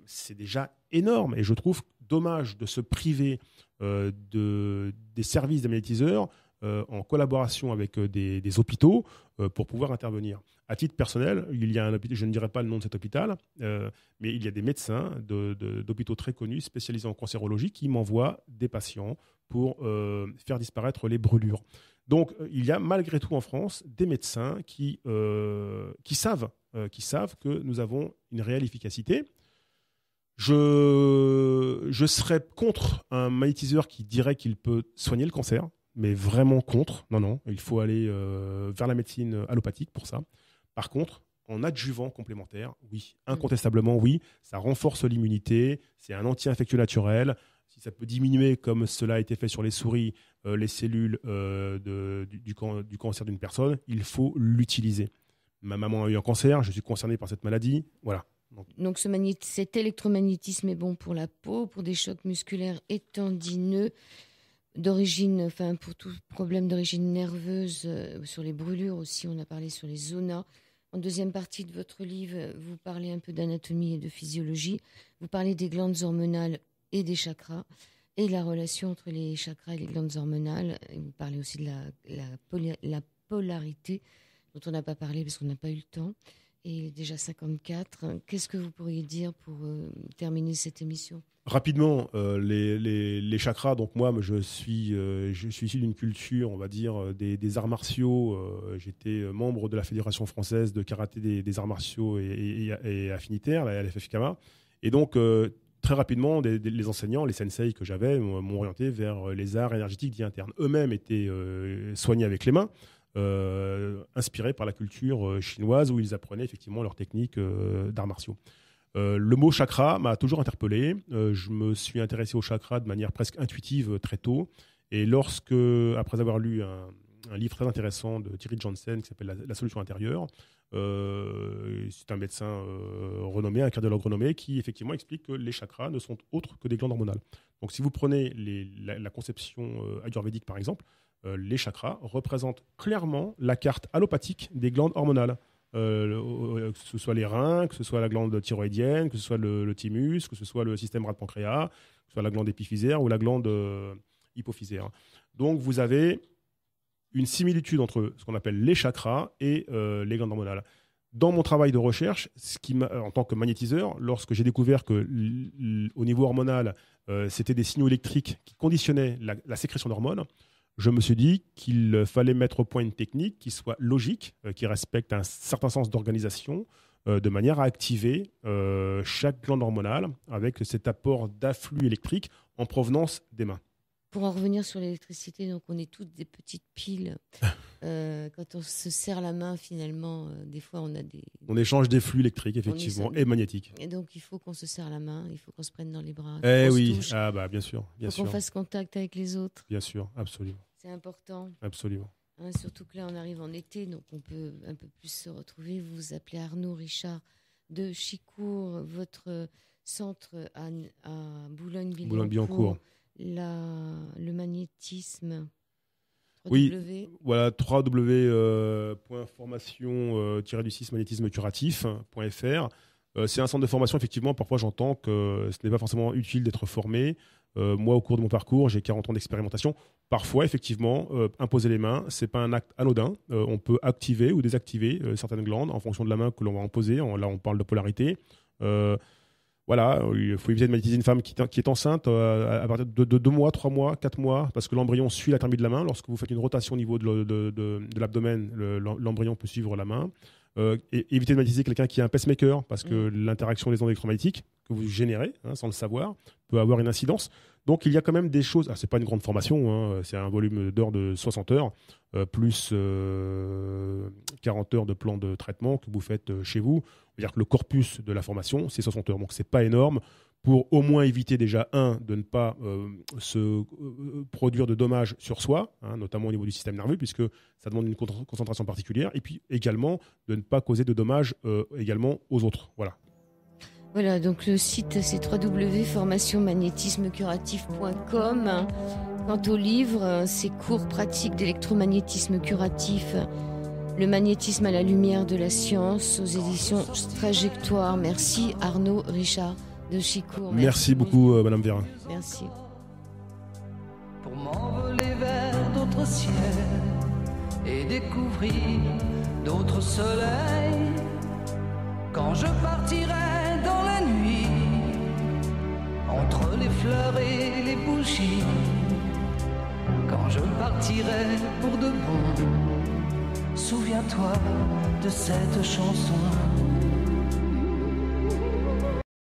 c'est déjà énorme. Et je trouve dommage de se priver des services des magnétiseurs en collaboration avec des hôpitaux pour pouvoir intervenir. À titre personnel, il y a un hôpital, je ne dirai pas le nom de cet hôpital, mais il y a des médecins d'hôpitaux très connus spécialisés en cancérologie qui m'envoient des patients pour faire disparaître les brûlures. Donc, il y a malgré tout en France des médecins qui savent que nous avons une réelle efficacité. Je serais contre un magnétiseur qui dirait qu'il peut soigner le cancer, mais vraiment contre. Non, il faut aller vers la médecine allopathique pour ça. Par contre, en adjuvant complémentaire, oui, incontestablement, oui, ça renforce l'immunité, c'est un anti-infectieux naturel. Si ça peut diminuer, comme cela a été fait sur les souris, les cellules du cancer d'une personne, il faut l'utiliser. Ma maman a eu un cancer, je suis concerné par cette maladie, voilà. Donc cet électromagnétisme est bon pour la peau, pour des chocs musculaires et tendineux, pour tout problème d'origine nerveuse, sur les brûlures aussi, on a parlé sur les zonas. En deuxième partie de votre livre, vous parlez un peu d'anatomie et de physiologie. Vous parlez des glandes hormonales et des chakras et la relation entre les chakras et les glandes hormonales. Et vous parlez aussi de la polarité dont on n'a pas parlé parce qu'on n'a pas eu le temps. Et il est déjà 54. Qu'est-ce que vous pourriez dire pour terminer cette émission ? Rapidement, les chakras, donc moi je suis issu d'une culture, on va dire, des arts martiaux. J'étais membre de la Fédération française de karaté des arts martiaux et affinitaires, la LFFKMA. Et donc, très rapidement, les enseignants, les sensei que j'avais, m'ont orienté vers les arts énergétiques dits internes. Eux-mêmes étaient soignés avec les mains, inspirés par la culture chinoise où ils apprenaient effectivement leurs techniques d'arts martiaux. Le mot chakra m'a toujours interpellé. Je me suis intéressé au chakra de manière presque intuitive très tôt. Et après avoir lu un livre très intéressant de Thierry Janssen qui s'appelle La solution intérieure. C'est un médecin renommé, un cardiologue renommé, qui effectivement explique que les chakras ne sont autres que des glandes hormonales. Donc si vous prenez la conception ayurvédique par exemple, les chakras représentent clairement la carte allopathique des glandes hormonales. Que ce soit les reins, que ce soit la glande thyroïdienne, que ce soit le thymus, que ce soit le système rate-pancréas, que ce soit la glande épiphysaire ou la glande hypophysaire. Donc vous avez une similitude entre ce qu'on appelle les chakras et les glandes hormonales. Dans mon travail de recherche, en tant que magnétiseur, lorsque j'ai découvert que au niveau hormonal, c'était des signaux électriques qui conditionnaient la sécrétion d'hormones, je me suis dit qu'il fallait mettre au point une technique qui soit logique, qui respecte un certain sens d'organisation, de manière à activer chaque glande hormonale avec cet apport d'afflux électrique en provenance des mains. Pour en revenir sur l'électricité, donc on est toutes des petites piles. Quand on se serre la main, finalement, des fois on a des... On échange des flux électriques, effectivement, et magnétiques. Et donc il faut qu'on se serre la main, il faut qu'on se prenne dans les bras. Oui, bien sûr. Il faut qu'on fasse contact avec les autres. Bien sûr, absolument. C'est important. Absolument. Surtout que là, on arrive en été, donc on peut un peu plus se retrouver. Vous vous appelez Arnaud Richard de Chicourt, votre centre à Boulogne-Billancourt. Le magnétisme. Oui, voilà, www.formation-magnétisme-curatif.fr. C'est un centre de formation, effectivement. Parfois, j'entends que ce n'est pas forcément utile d'être formé. Moi, au cours de mon parcours, j'ai 40 ans d'expérimentation. Parfois, effectivement, imposer les mains, ce n'est pas un acte anodin. On peut activer ou désactiver certaines glandes en fonction de la main que l'on va imposer. Là, on parle de polarité. Voilà, il faut éviter de magnétiser une femme qui est enceinte à partir de 2 mois, 3 mois, 4 mois, parce que l'embryon suit la thermie de la main. Lorsque vous faites une rotation au niveau de l'abdomen, l'embryon peut suivre la main. Et éviter de magnétiser quelqu'un qui a un pacemaker, parce que l'interaction des ondes électromagnétiques que vous générez, sans le savoir, peut avoir une incidence. Donc il y a quand même des choses. Ce n'est pas une grande formation, c'est un volume d'heures de 60 heures, plus 40 heures de plan de traitement que vous faites chez vous. C'est-à-dire que le corpus de la formation, c'est 60 heures. Donc ce n'est pas énorme, pour au moins éviter déjà, de ne pas se produire de dommages sur soi, notamment au niveau du système nerveux, puisque ça demande une concentration particulière, et puis également de ne pas causer de dommages également aux autres. Voilà, donc le site c'est www.formationmagnétismecuratif.com. Quant au livre, c'est cours pratiques d'électromagnétisme curatif, le magnétisme à la lumière de la science, aux éditions Trajectoire. Merci Arnaud Richard de Chicourt. Merci beaucoup, Madame Vérin. Merci. Pour m'envoler vers d'autres ciels et découvrir d'autres soleils, quand je partirai dans la nuit, entre les fleurs et les bougies, quand je partirai pour de bon, souviens-toi de cette chanson.